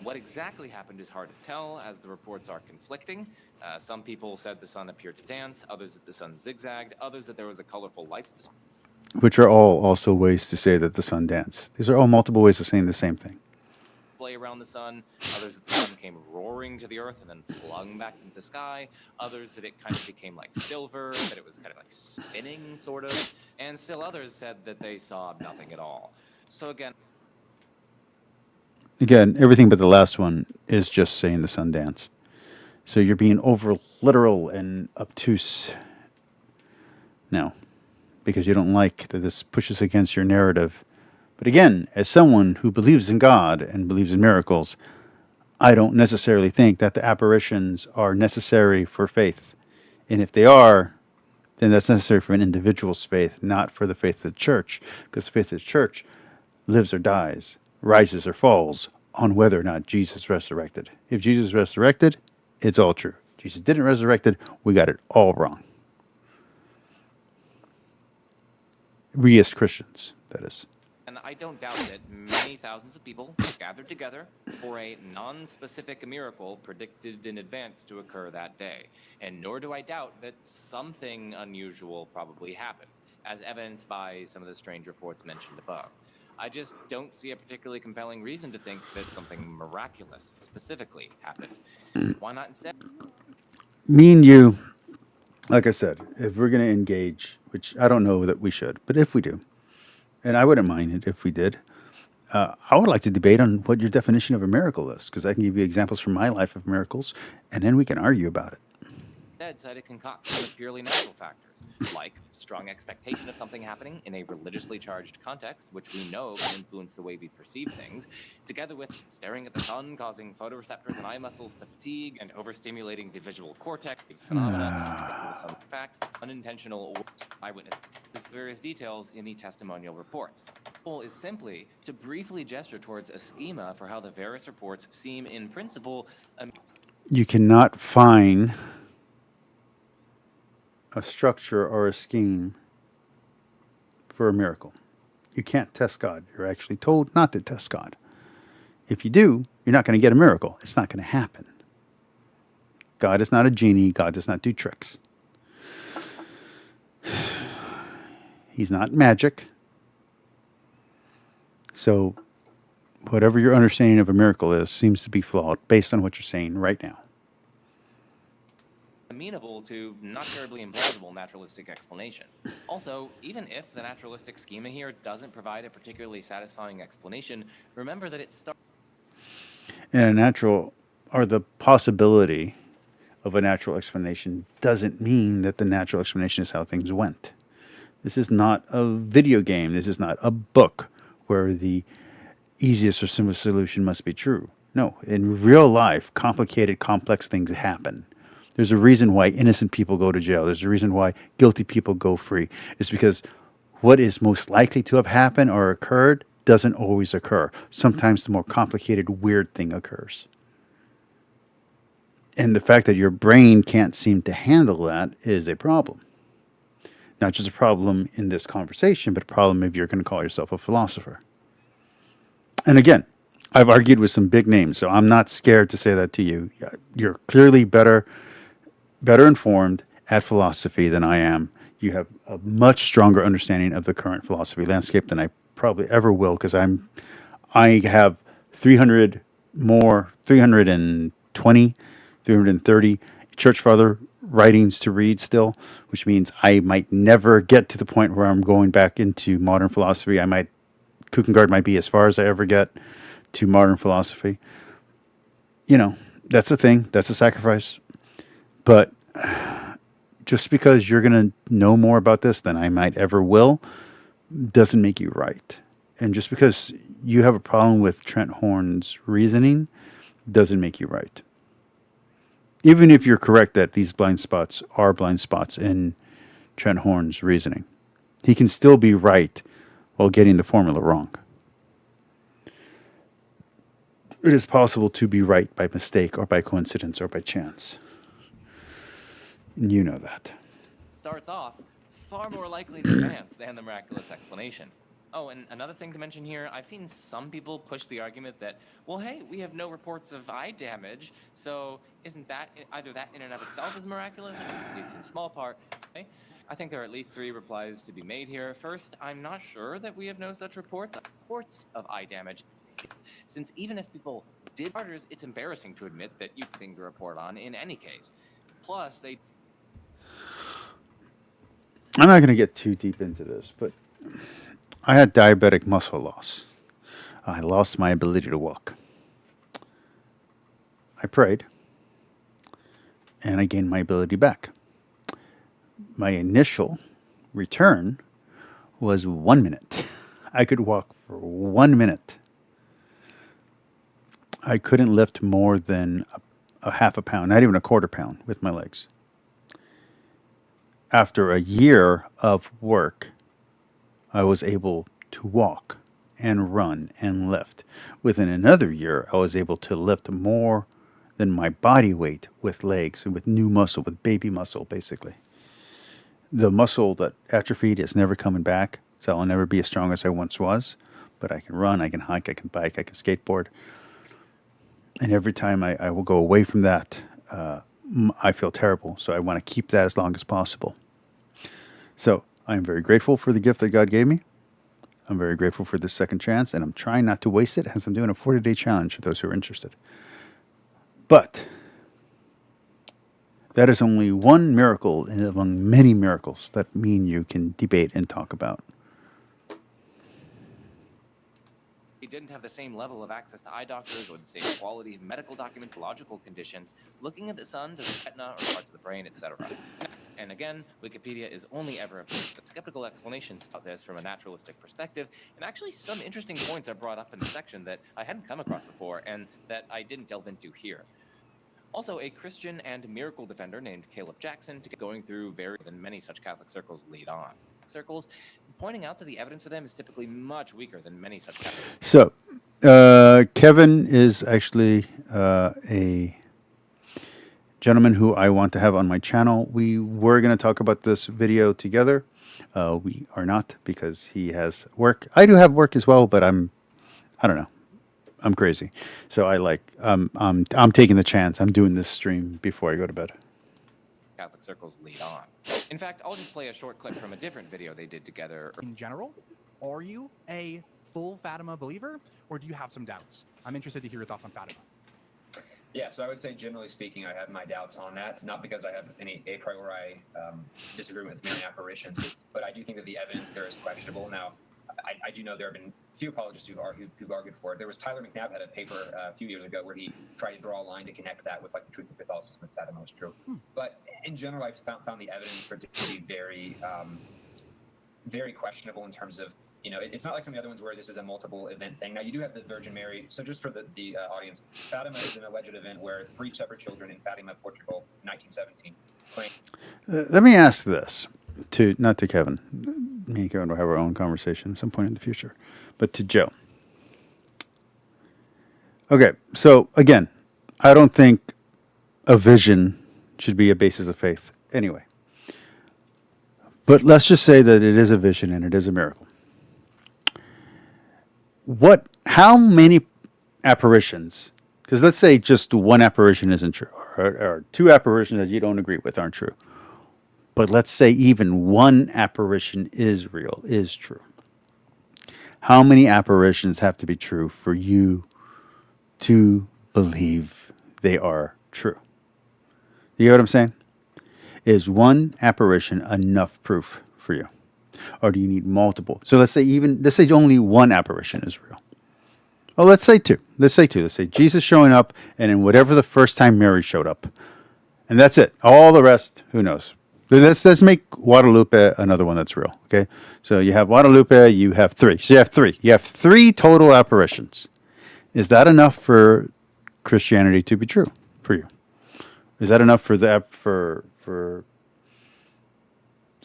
Speaker 4: What exactly happened is hard to tell, as the reports are conflicting. Some people said the sun appeared to dance, others that the sun zigzagged, others that there was a colorful lights display
Speaker 2: Which are all also ways to say that the sun danced. These are all multiple ways of saying the same thing.
Speaker 4: around the sun, others that the sun came roaring to the earth and then flung back into the sky, others that it kind of became like silver, that it was kind of like spinning, sort of, and still others said that they saw nothing at all. So
Speaker 2: Again, everything but the last one is just saying the sun danced. So you're being over literal and obtuse now because you don't like that this pushes against your narrative. But again, as someone who believes in God and believes in miracles, I don't necessarily think that the apparitions are necessary for faith. And if they are, then that's necessary for an individual's faith, not for the faith of the church, because the faith of the church lives or dies, rises or falls on whether or not Jesus resurrected. If Jesus resurrected, it's all true. Jesus didn't resurrected, we got it all wrong. We as Christians, that is.
Speaker 4: and I don't doubt that many thousands of people gathered together for a non-specific miracle predicted in advance to occur that day. And nor do I doubt that something unusual probably happened, as evidenced by some of the strange reports mentioned above. I just don't see a particularly compelling reason to think that something miraculous specifically happened. Why not instead?
Speaker 2: Me and you, like I said, if we're going to engage, which I don't know that we should, but if we do, and I wouldn't mind it if we did, I would like to debate on what your definition of a miracle is, because I can give you examples from my life of miracles, and then we can argue about it.
Speaker 4: Instead, cite a concoction of purely natural factors, like strong expectation of something happening in a religiously charged context, which we know can influence the way we perceive things, together with staring at the sun causing photoreceptors and eye muscles to fatigue and overstimulating the visual cortex, phenomena, some fact, unintentional or eyewitness, various details in the testimonial reports. The goal is simply to briefly gesture towards a schema for how the various reports seem in principle.
Speaker 2: You cannot find a structure or a scheme for a miracle. You can't test God. You're actually told not to test God. If you do, you're not going to get a miracle. It's not going to happen. God is not a genie. God does not do tricks. He's not magic. So whatever your understanding of a miracle is seems to be flawed based on what you're saying right now.
Speaker 4: Amenable to not terribly implausible naturalistic explanation. Also, even if the naturalistic schema here doesn't provide a particularly satisfying explanation, remember that it starts.
Speaker 2: And a natural, or the possibility of a natural explanation doesn't mean that the natural explanation is how things went. This is not a video game. This is not a book where the easiest or simplest solution must be true. No, in real life, complicated, complex things happen. There's a reason why innocent people go to jail. There's a reason why guilty people go free. It's because what is most likely to have happened or occurred doesn't always occur. Sometimes the more complicated, weird thing occurs. And the fact that your brain can't seem to handle that is a problem. Not just a problem in this conversation, but a problem if you're going to call yourself a philosopher. And again, I've argued with some big names, so I'm not scared to say that to you. You're clearly better informed at philosophy than I am. You have a much stronger understanding of the current philosophy landscape than I probably ever will, because I have 330 church father writings to read still, which means I might never get to the point where I'm going back into modern philosophy. Kierkegaard might be as far as I ever get to modern philosophy. You know, that's a thing. That's a sacrifice. But just because you're going to know more about this than I might ever will doesn't make you right. And just because you have a problem with Trent Horn's reasoning doesn't make you right. even if you're correct that these blind spots are blind spots in Trent Horn's reasoning, he can still be right while getting the formula wrong. It is possible to be right by mistake or by coincidence or by chance. And you know that.
Speaker 4: Starts off far more likely to advance than the miraculous explanation. Oh, and another thing to mention here, I've seen some people push the argument that, well, hey, we have no reports of eye damage, so isn't that, either that in and of itself is miraculous, or at least in small part, okay? I think there are at least 3 replies to be made here. First, I'm not sure that we have no such reports of eye damage, since even if people did martyrs, it's embarrassing to admit that you think to report on in any case. Plus, they...
Speaker 2: I'm not going to get too deep into this, but I had diabetic muscle loss. I lost my ability to walk. I prayed, and I gained my ability back. My initial return was 1 minute. I could walk for 1 minute. I couldn't lift more than a half a pound, not even a quarter pound, with my legs. After a year of work, I was able to walk and run and lift. Within another year, I was able to lift more than my body weight with legs and with new muscle, with baby muscle, basically. The muscle that atrophied is never coming back, so I'll never be as strong as I once was. But I can run, I can hike, I can bike, I can skateboard. And every time I will go away from that, I feel terrible. So I want to keep that as long as possible. So I'm very grateful for the gift that God gave me. I'm very grateful for this second chance, and I'm trying not to waste it as I'm doing a 40-day challenge for those who are interested. But that is only one miracle among many miracles that me and you can debate and talk about.
Speaker 4: Didn't have the same level of access to eye doctors or the same quality of medical documentological conditions, looking at the sun to the retina or parts of the brain, etc. And again, Wikipedia is only ever a skeptical explanations of this from a naturalistic perspective, and actually some interesting points are brought up in the section that I hadn't come across before and that I didn't delve into here. Also, a Christian and miracle defender named Caleb Jackson to get going through very than many such Catholic circles lead on. Circles, pointing out that the evidence for them is typically much weaker than many such Catholic.
Speaker 2: So, Kevin is actually a gentleman who I want to have on my channel. We were going to talk about this video together. We are not, because he has work. I do have work as well, but I don't know. I'm crazy. So I'm taking the chance. I'm doing this stream before I go to bed.
Speaker 4: Catholic circles lead on. In fact, I'll just play a short clip from a different video they did together.
Speaker 5: In general, are you a full Fatima believer, or do you have some doubts? I'm interested to hear your thoughts on Fatima.
Speaker 6: Yeah, so I would say, generally speaking, I have my doubts on that, not because I have any a priori disagreement with many apparitions, but I do think that the evidence there is questionable. Now, I do know there have been few apologists who've argued for it. There was Tyler McNabb had a paper a few years ago where he tried to draw a line to connect that with like the truth of Catholicism if Fatima was true. But in general, I've found the evidence for it to be very, very questionable in terms of, you know, it's not like some of the other ones where this is a multiple event thing. Now, you do have the Virgin Mary. So just for the audience, Fatima is an alleged event where 3 separate children in Fatima, Portugal, 1917, claim.
Speaker 2: Let me ask this, not to Kevin. Me and Kevin will have our own conversation at some point in the future, but to Joe. Okay, so again, I don't think a vision should be a basis of faith anyway. But let's just say that it is a vision and it is a miracle. How many apparitions, because let's say just one apparition isn't true, or 2 apparitions that you don't agree with aren't true. But let's say even one apparition is real, is true. How many apparitions have to be true for you to believe they are true? You get what I'm saying? Is one apparition enough proof for you? Or do you need multiple? So let's say only one apparition is real. Oh, let's say 2. Let's say Jesus showing up, and then whatever the first time Mary showed up. And that's it. All the rest, who knows? Let's make Guadalupe another one that's real, okay? So you have Guadalupe, you have 3. So you have 3. You have 3 total apparitions. Is that enough for Christianity to be true for you? Is that enough for the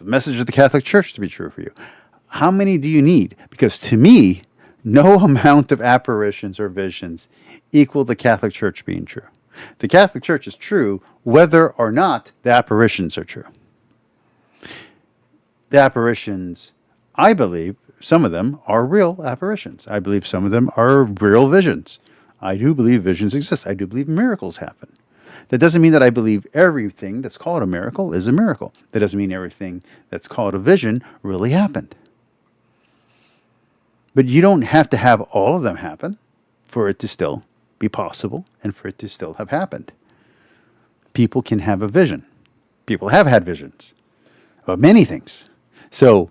Speaker 2: message of the Catholic Church to be true for you? How many do you need? Because to me, no amount of apparitions or visions equal the Catholic Church being true. The Catholic Church is true whether or not the apparitions are true. The apparitions, I believe, some of them are real apparitions. I believe some of them are real visions. I do believe visions exist. I do believe miracles happen. That doesn't mean that I believe everything that's called a miracle is a miracle. That doesn't mean everything that's called a vision really happened. But you don't have to have all of them happen for it to still be possible and for it to still have happened. People can have a vision. People have had visions of many things. So,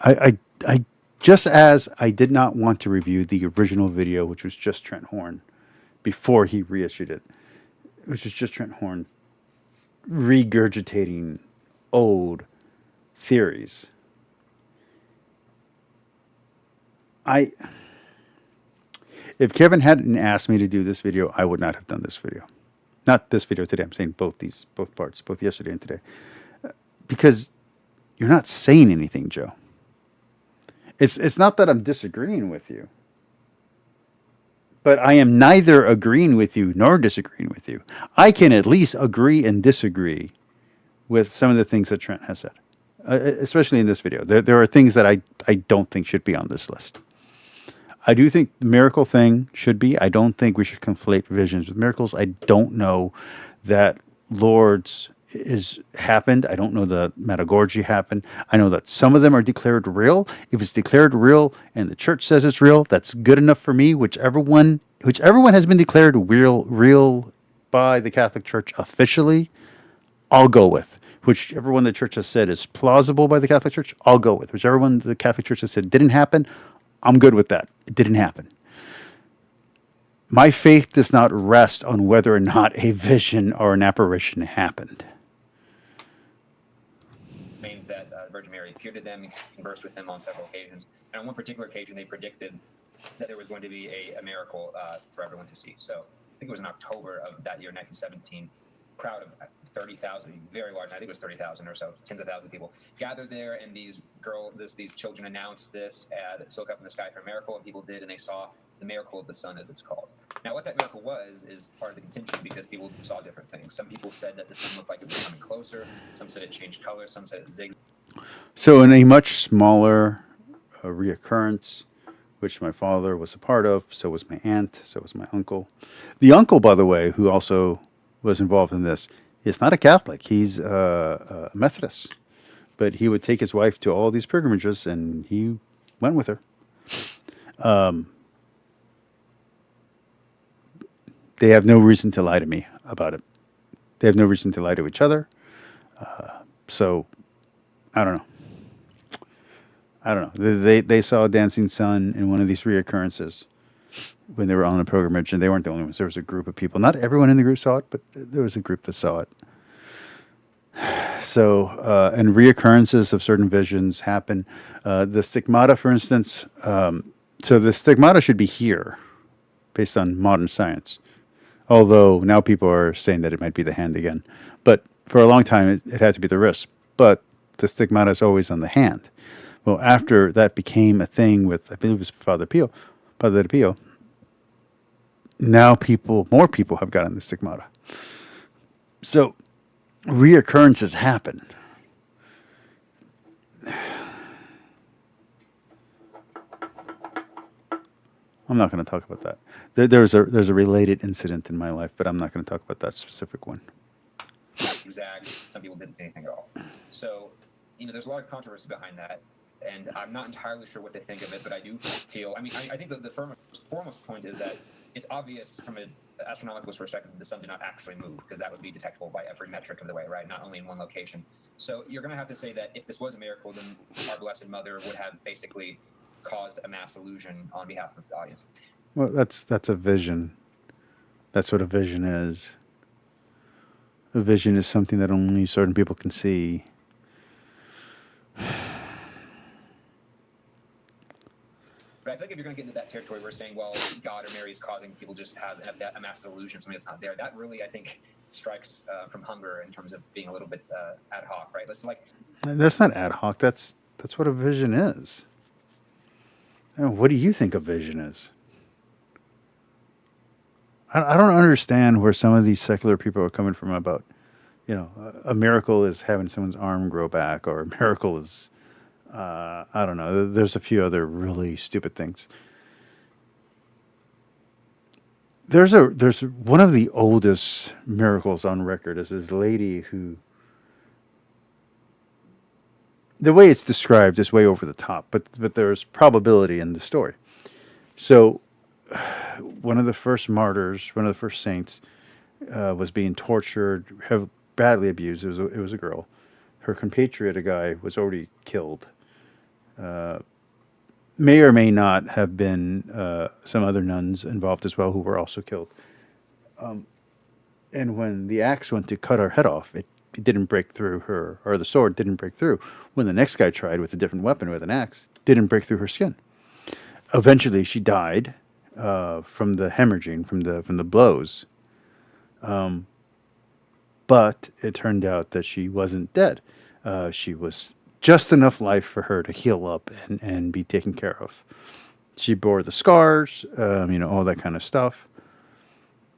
Speaker 2: I just as I did not want to review the original video, which was just Trent Horn, before he reissued it, which was just Trent Horn regurgitating old theories. If Kevin hadn't asked me to do this video, I would not have done this video. Not this video today. I'm saying both parts, both yesterday and today, because you're not saying anything, Joe. It's not that I'm disagreeing with you, but I am neither agreeing with you nor disagreeing with you. I can at least agree and disagree with some of the things that Trent has said, especially in this video. There are things that I don't think should be on this list. I do think the miracle thing should be. I don't think we should conflate visions with miracles. I don't know that Lourdes is happened. I don't know that Medjugorje happened. I know that some of them are declared real. If it's declared real and the church says it's real, that's good enough for me. Whichever one has been declared real by the Catholic Church officially, I'll go with. Whichever one the church has said is plausible by the Catholic Church, I'll go with. Whichever one the Catholic Church has said didn't happen, I'm good with that. It didn't happen. My faith does not rest on whether or not a vision or an apparition happened.
Speaker 6: That Virgin Mary appeared to them and conversed with them on several occasions. And on one particular occasion, they predicted that there was going to be a miracle for everyone to see. So I think it was in October of that year, 1917. Crowd of 30,000, very large. I think it was 30,000 or so, tens of thousands of people gathered there, and these children announced this "Look up in the sky for a miracle," and people did, and they saw the miracle of the sun, as it's called. Now, what that miracle was is part of the contention because people saw different things. Some people said that the sun looked like it was coming closer. Some said it changed color. Some said it zigzagged.
Speaker 2: So, in a much smaller reoccurrence, which my father was a part of, so was my aunt, so was my uncle. The uncle, by the way, who also was involved in this, is not a Catholic. He's a Methodist. But he would take his wife to all these pilgrimages, and he went with her. They have no reason to lie to me about it. They have no reason to lie to each other. So, I don't know. They saw a dancing sun in one of these reoccurrences when they were on a pilgrimage, and they weren't the only ones. There was a group of people. Not everyone in the group saw it, but there was a group that saw it. So, and reoccurrences of certain visions happen. The stigmata, for instance, so the stigmata should be here, based on modern science. Although now people are saying that it might be the hand again. But for a long time, it had to be the wrist. But the stigmata is always on the hand. Well, after that became a thing with, I believe it was Padre Pio, now more people have gotten the stigmata. So reoccurrences happen. I'm not going to talk about that. There's a related incident in my life, but I'm not going to talk about that specific one.
Speaker 6: Exact. Some people didn't say anything at all. So, there's a lot of controversy behind that, and I'm not entirely sure what they think of it, but I do feel, I think that the foremost point is that it's obvious from an astronomical perspective that the sun did not actually move, because that would be detectable by every metric of the way, right? Not only in one location. So you're going to have to say that if this was a miracle, then our Blessed Mother would have basically caused a mass illusion on behalf of the audience.
Speaker 2: Well, that's a vision. That's what a vision is. A vision is something that only certain people can see.
Speaker 6: But I feel like if you're going to get into that territory, we're saying, well, God or Mary is causing people just to have a massive illusion of something that's not there. That really, I think, strikes from hunger in terms of being a little bit ad hoc, right? Let's like,
Speaker 2: That's not ad hoc. That's what a vision is. What do you think a vision is? I don't understand where some of these secular people are coming from about, a miracle is having someone's arm grow back, or a miracle is, I don't know. There's a few other really stupid things. There's one of the oldest miracles on record is this lady who, the way it's described is way over the top, but there's probability in the story. So, one of the first martyrs, one of the first saints, was being tortured, badly abused. It was a girl. Her compatriot, a guy, was already killed. May or may not have been some other nuns involved as well who were also killed. And when the axe went to cut her head off, it didn't break through her, or the sword didn't break through. When the next guy tried with a different weapon, with an axe, didn't break through her skin. Eventually, she died from the hemorrhaging, from the blows. But it turned out that she wasn't dead. She was just enough life for her to heal up and be taken care of. She bore the scars, all that kind of stuff.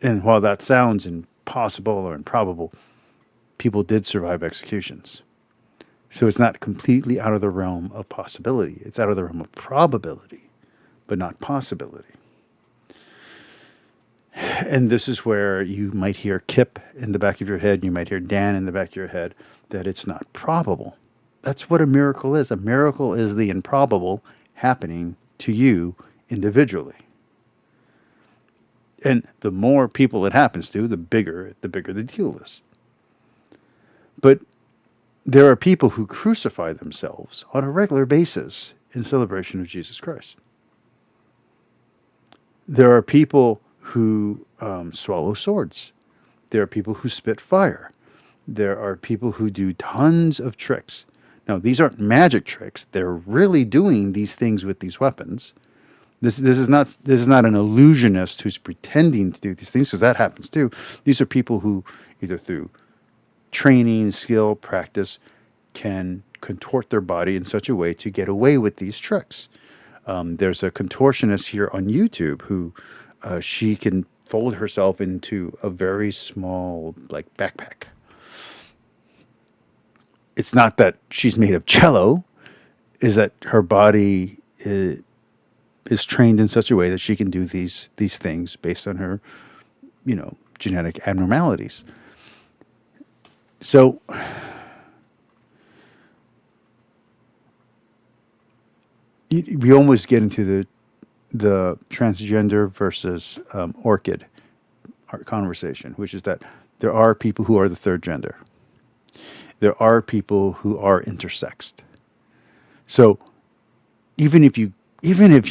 Speaker 2: And while that sounds impossible or improbable, people did survive executions. So it's not completely out of the realm of possibility. It's out of the realm of probability, but not possibility. And this is where you might hear Kip in the back of your head, you might hear Dan in the back of your head, that it's not probable. That's what a miracle is. A miracle is the improbable happening to you individually. And the more people it happens to, the bigger the deal is. But there are people who crucify themselves on a regular basis in celebration of Jesus Christ. There are people who swallow swords. There are people who spit fire. There are people who do tons of tricks. Now, these aren't magic tricks. They're really doing these things with these weapons. This is not an illusionist who's pretending to do these things, because that happens too. These are people who, either through training, skill, practice, can contort their body in such a way to get away with these tricks. There's a contortionist here on YouTube who she can fold herself into a very small, like, backpack. It's not that she's made of cello, is that her body is trained in such a way that she can do these things based on her, genetic abnormalities. So we almost get into the transgender versus orchid conversation, which is that there are people who are the third gender. There are people who are intersexed. So even if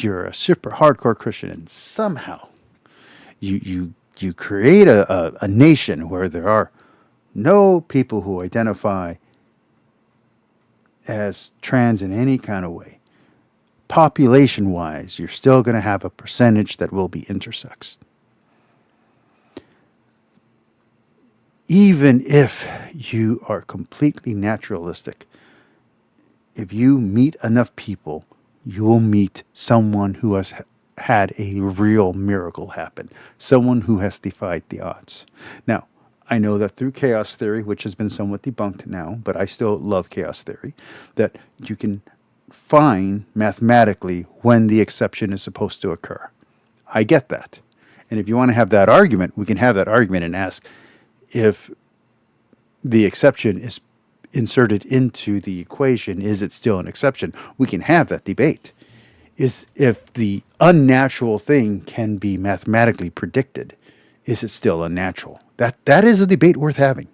Speaker 2: you're a super hardcore Christian and somehow you create a nation where there are no people who identify as trans in any kind of way, population-wise, you're still going to have a percentage that will be intersexed. Even if you are completely naturalistic, if you meet enough people, you will meet someone who has had a real miracle happen, someone who has defied the odds. Now, I know that through chaos theory, which has been somewhat debunked now, but I still love chaos theory, that you can find mathematically when the exception is supposed to occur. I get that. And if you want to have that argument, we can have that argument and ask if the exception is inserted into the equation, is it still an exception? We can have that debate. Is if the unnatural thing can be mathematically predicted, is it still unnatural? That is a debate worth having.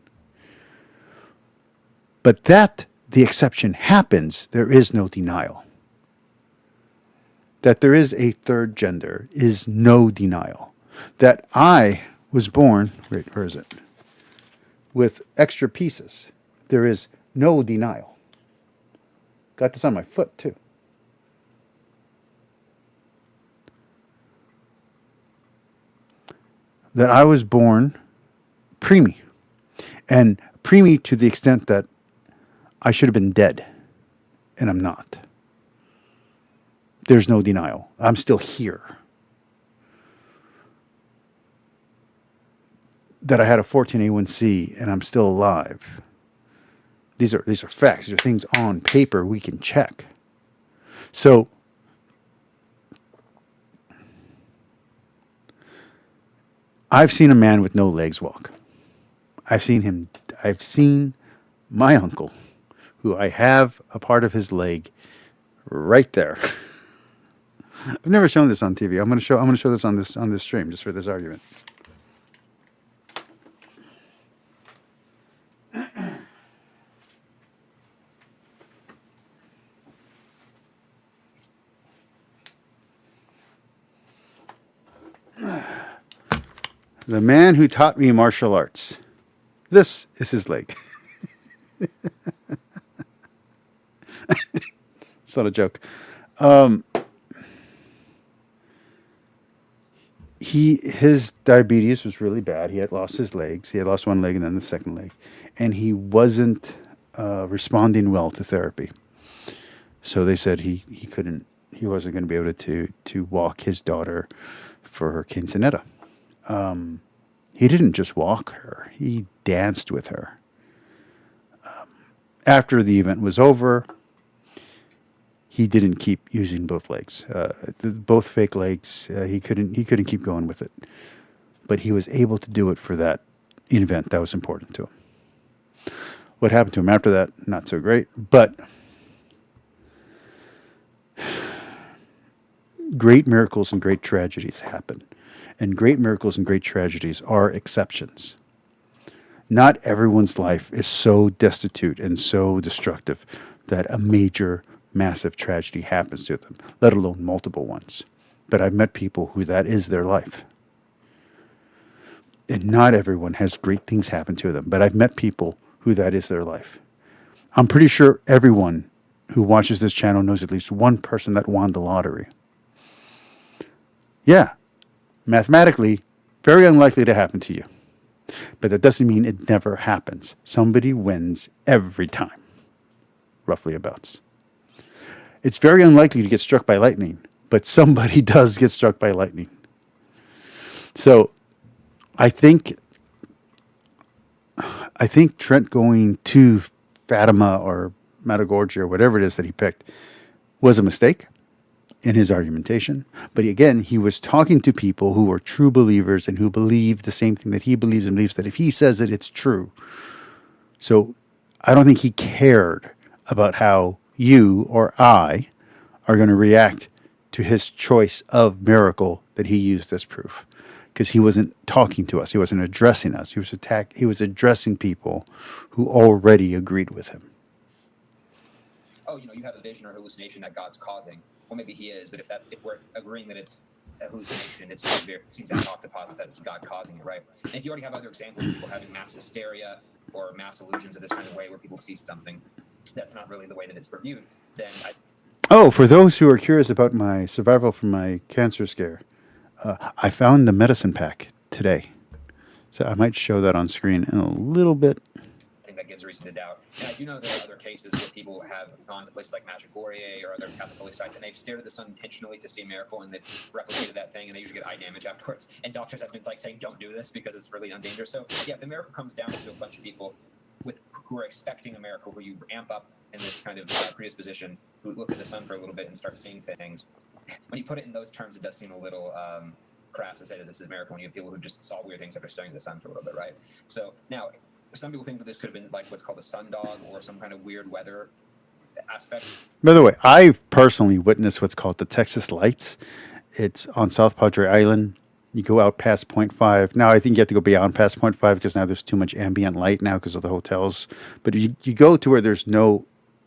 Speaker 2: But that the exception happens, there is no denial. That there is a third gender is no denial. That I was born, wait, where is it? With extra pieces, there is no denial. Got this on my foot too. that I was born preemie. And preemie to the extent that I should have been dead, and I'm not. There's no denial. I'm still here. That I had a 14A1C and I'm still alive. These are facts. These are things on paper we can check. So I've seen a man with no legs walk. I've seen my uncle, who I have a part of his leg right there. I've never shown this on TV. I'm going to show this on this stream just for this argument. The man who taught me martial arts. This is his leg. It's not a joke. His diabetes was really bad. He had lost his legs. He had lost one leg and then the second leg, and he wasn't responding well to therapy. So they said he wasn't going to be able to walk his daughter for her quinceanera. He didn't just walk her; he danced with her. After the event was over, he didn't keep using both legs, both fake legs. He couldn't keep going with it, but he was able to do it for that event that was important to him. What happened to him after that? Not so great, but great miracles and great tragedies happen, and great miracles and great tragedies are exceptions. Not everyone's life is so destitute and so destructive that a major, massive tragedy happens to them, let alone multiple ones. But I've met people who that is their life. And not everyone has great things happen to them, but I've met people who that is their life. I'm pretty sure everyone who watches this channel knows at least one person that won the lottery. Yeah, mathematically, very unlikely to happen to you. But that doesn't mean it never happens. Somebody wins every time, roughly abouts. It's very unlikely to get struck by lightning, but somebody does get struck by lightning. So I think Trent going to Fatima or Matagorgia or whatever it is that he picked was a mistake in his argumentation. But again, he was talking to people who are true believers and who believe the same thing that he believes, and believes that if he says it, it's true. So I don't think he cared about how you or I are going to react to his choice of miracle that he used as proof. Because he wasn't talking to us. He wasn't addressing us. He was addressing people who already agreed with him.
Speaker 6: Oh, you have a vision or hallucination that God's causing. Well, maybe he is, but if we're agreeing that it's a hallucination, it seems to talk to posit that it's God causing it, right? And if you already have other examples of people having mass hysteria or mass illusions of this kind of way where people see something that's not really the way that it's reviewed, then
Speaker 2: for those who are curious about my survival from my cancer scare, I found the medicine pack today. So I might show that on screen in a little bit.
Speaker 6: I think that gives reason to doubt. And I do know there are other cases where people have gone to places like Medjugorje or other Catholic holy sites, and they've stared at the sun intentionally to see a miracle, and they've replicated that thing, and they usually get eye damage afterwards. And doctors have been saying, don't do this because it's really dangerous. So yeah, if the miracle comes down to a bunch of people who are expecting a miracle, where you amp up in this kind of predisposition, who look at the sun for a little bit and start seeing things. When you put it in those terms, it does seem a little crass to say that this is a miracle when you have people who just saw weird things after studying the sun for a little bit, right? So now, some people think that this could have been like what's called a sundog or some kind of weird weather aspect.
Speaker 2: By the way, I've personally witnessed what's called the Texas Lights. It's on South Padre Island. You go out past 0.5. Now, I think you have to go beyond past 0.5 because now there's too much ambient light now because of the hotels. But you go to where there's no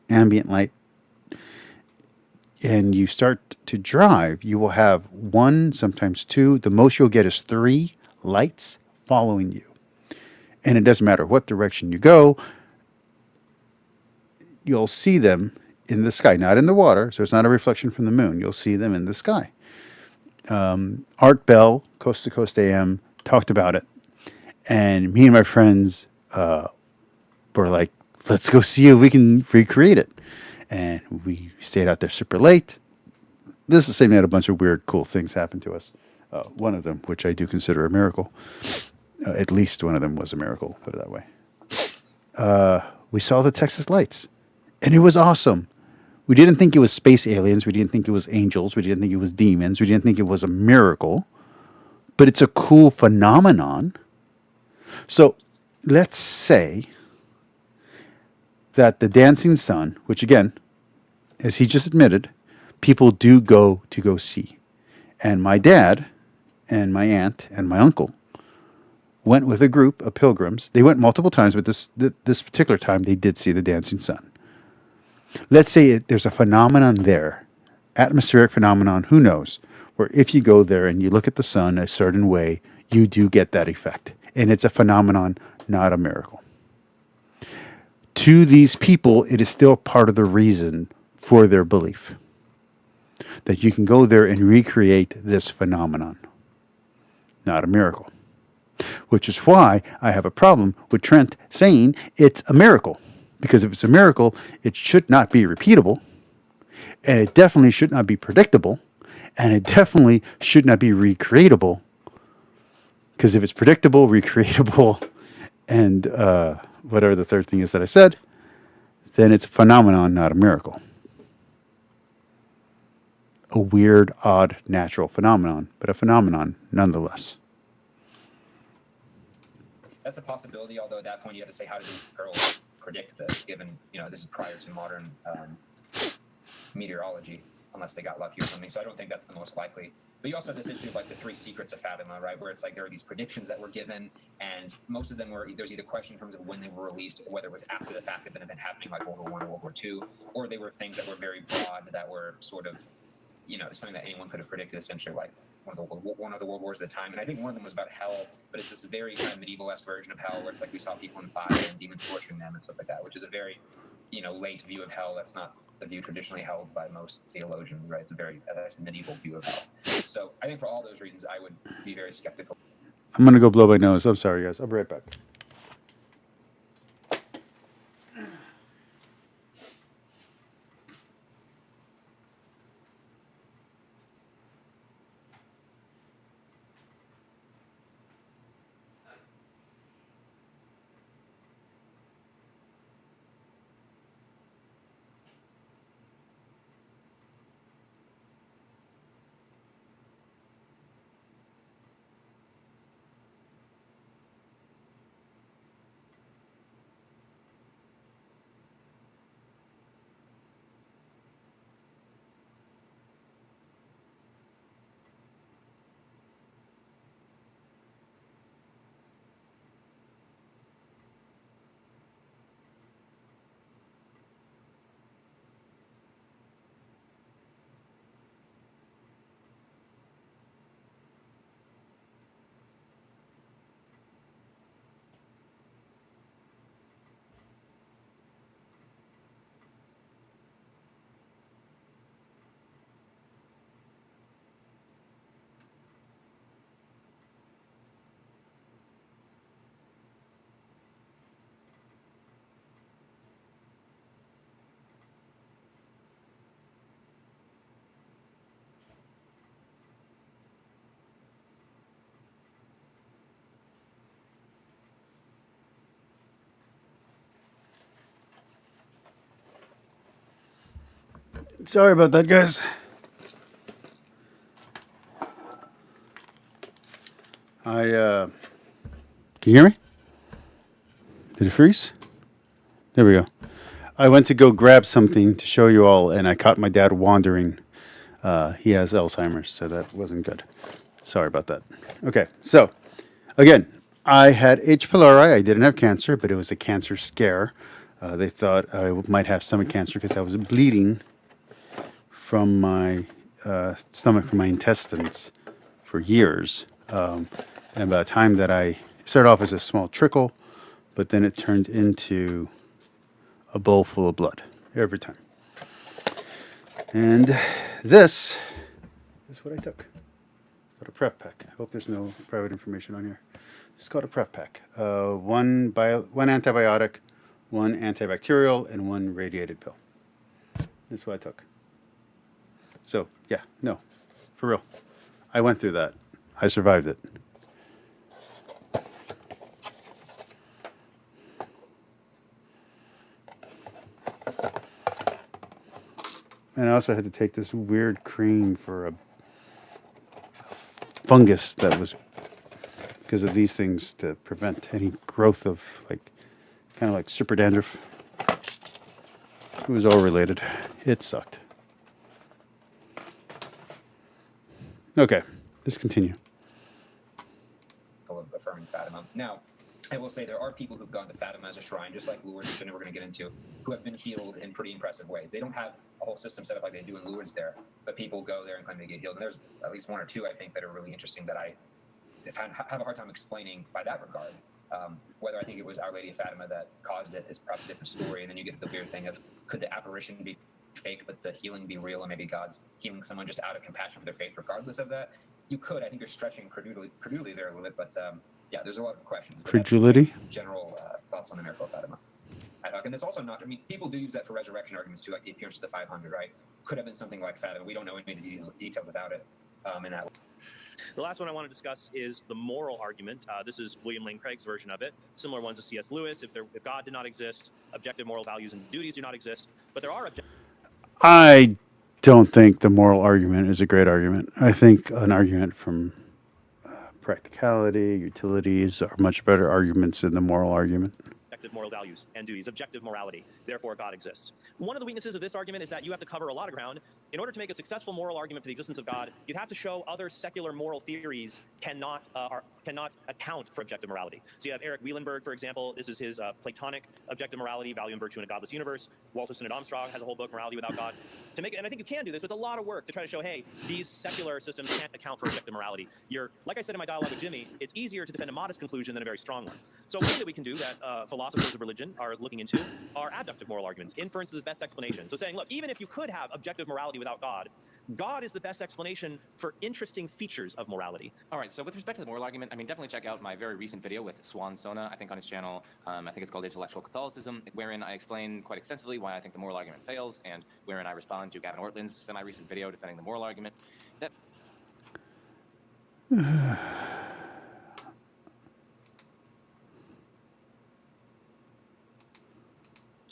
Speaker 2: ambient light and you start to drive, you will have one, sometimes two. The most you'll get is 3 lights following you. And it doesn't matter what direction you go, you'll see them in the sky, not in the water. So it's not a reflection from the moon. You'll see them in the sky. Art Bell, Coast to Coast AM, talked about it, and me and my friends were like, let's go see if we can recreate it. And we stayed out there super late. This is the same night a bunch of weird, cool things happened to us. One of them, which I do consider a miracle, at least one of them was a miracle, put it that way. We saw the Texas Lights, and it was awesome. We didn't think it was space aliens. We didn't think it was angels. We didn't think it was demons. We didn't think it was a miracle. But it's a cool phenomenon. So let's say that the dancing sun, which again, as he just admitted, people do go to go see. And my dad and my aunt and my uncle went with a group of pilgrims. They went multiple times, but this particular time they did see the dancing sun. Let's say there's a phenomenon there, atmospheric phenomenon, who knows, where if you go there and you look at the sun a certain way, you do get that effect. And it's a phenomenon, not a miracle. To these people, it is still part of the reason for their belief that you can go there and recreate this phenomenon, not a miracle. Which is why I have a problem with Trent saying it's a miracle. Because if it's a miracle, it should not be repeatable, and it definitely should not be predictable, and it definitely should not be recreatable. Because if it's predictable, recreatable, and whatever the third thing is that I said, then it's a phenomenon, not a miracle. A weird, odd, natural phenomenon, but a phenomenon nonetheless.
Speaker 6: That's a possibility, although at that point you have to say, how do these girls predict this, given, this is prior to modern meteorology, unless they got lucky or something. So I don't think that's the most likely. But you also have this issue of like the 3 secrets of Fatima, right? Where it's like there are these predictions that were given, and most of them were, there's either question in terms of when they were released, or whether it was after the fact of an event happening like World War I or World War II, or they were things that were very broad, that were sort of, something that anyone could have predicted, essentially, like one of the world wars at the time. And I think one of them was about hell, but it's this very kind of medieval-esque version of hell, where it's like we saw people in fire and demons torturing them and stuff like that, which is a very, late view of hell. That's not the view traditionally held by most theologians, right? It's a very medieval view of hell. So I think for all those reasons, I would be very skeptical.
Speaker 2: I'm going to go blow my nose. I'm sorry, guys. I'll be right back. Sorry about that, guys. Can you hear me? Did it freeze? There we go. I went to go grab something to show you all, and I caught my dad wandering. He has Alzheimer's, so that wasn't good. Sorry about that. Okay, so again, I had H. pylori. I didn't have cancer, but it was a cancer scare. They thought I might have stomach cancer because I was bleeding from my stomach, from my intestines for years. And by the time that it started off as a small trickle, but then it turned into a bowl full of blood every time. And this is what I took. Got a prep pack. I hope there's no private information on here. It's called a prep pack. One antibiotic, one antibacterial, and one radiated pill. That's what I took. So, yeah, no, for real. I went through that. I survived it. And I also had to take this weird cream for a fungus that was because of these things to prevent any growth of kind of like super dandruff. It was all related. It sucked. Okay, let's continue.
Speaker 6: Of affirming Fatima. Now, I will say there are people who've gone to Fatima as a shrine, just like Lourdes, which I know we're going to get into, who have been healed in pretty impressive ways. They don't have a whole system set up like they do in Lourdes there, but people go there and claim they get healed. And there's at least one or two, I think, that are really interesting that I have a hard time explaining by that regard. Whether I think it was Our Lady of Fatima that caused it is perhaps a different story. And then you get the weird thing of, could the apparition be fake, but the healing be real, and maybe God's healing someone just out of compassion for their faith regardless of that? You could. I think you're stretching credulity there a little bit, but yeah, there's a lot of questions.
Speaker 2: Credulity?
Speaker 6: General thoughts on the miracle of Fatima. And it's also not, I mean, people do use that for resurrection arguments too, like the appearance of the 500, right? Could have been something like Fatima. We don't know any of the details about it in that.
Speaker 3: The last one I want to discuss is the moral argument. This is William Lane Craig's version of it. Similar ones to C.S. Lewis. If God did not exist, objective moral values and duties do not exist. But there are
Speaker 2: I don't think the moral argument is a great argument. I think an argument from practicality, utilities are much better arguments than the moral argument.
Speaker 3: objective moral values and duties, objective morality. Therefore, God exists. One of the weaknesses of this argument is that you have to cover a lot of ground. In order to make a successful moral argument for the existence of God, you'd have to show other secular moral theories cannot account for objective morality. So you have Eric Wielenberg, for example. This is his Platonic objective morality, value and virtue in a godless universe. Walter Synod Armstrong has a whole book, Morality Without God. To make it, and I think you can do this, but it's a lot of work to try to show, hey, these secular systems can't account for objective morality. Like I said in my dialogue with Jimmy, it's easier to defend a modest conclusion than a very strong one. So one that we can do that philosophers of religion are looking into are abductive moral arguments. Inference is the best explanation. So saying, look, even if you could have objective morality without God, God is the best explanation for interesting features of morality.
Speaker 4: All right, so with respect to the moral argument, I mean, definitely check out my very recent video with Swan Sona, I think on his channel. I think it's called Intellectual Catholicism, wherein I explain quite extensively why I think the moral argument fails, and wherein I respond to Gavin Ortland's semi-recent video defending the moral argument. That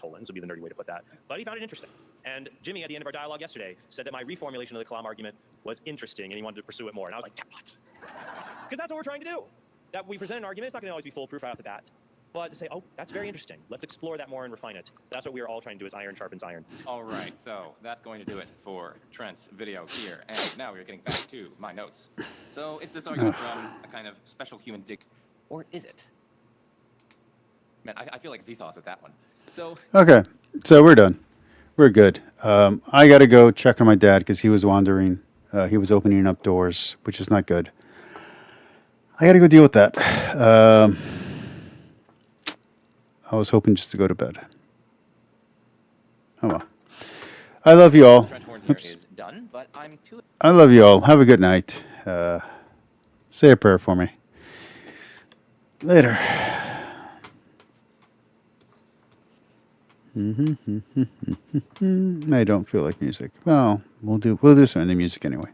Speaker 3: Hollands would be the nerdy way to put that. But he found it interesting. And Jimmy, at the end of our dialogue yesterday, said that my reformulation of the Kalam argument was interesting and he wanted to pursue it more. And I was like, what? Because that's what we're trying to do. That we present an argument, it's not going to always be foolproof right off the bat. But to say, oh, that's very interesting. Let's explore that more and refine it. That's what we are all trying to do, is iron sharpens iron.
Speaker 4: All right, so that's going to do it for Trent's video here. And now we're getting back to my notes. So it's this argument from a kind of special human dig, or is it? Man, I feel like Vsauce with that one. So
Speaker 2: Okay, so we're done. We're good. I got to go check on my dad because he was wandering. He was opening up doors, which is not good. I got to go deal with that. I was hoping just to go to bed. Oh well. I love you all.
Speaker 4: Trent Horn here is done, but I'm too.
Speaker 2: I love you all. Have a good night. Say a prayer for me. Later. I don't feel like music. Well, we'll do some of the music anyway.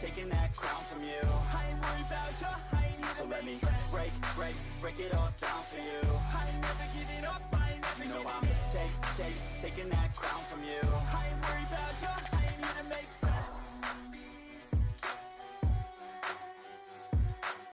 Speaker 1: Taking that crown from you. I ain't worried about you. I ain't so let me break it all down for you. I ain't never giving up. I ain't never giving up. I'm taking that crown from you. I ain't worried about you.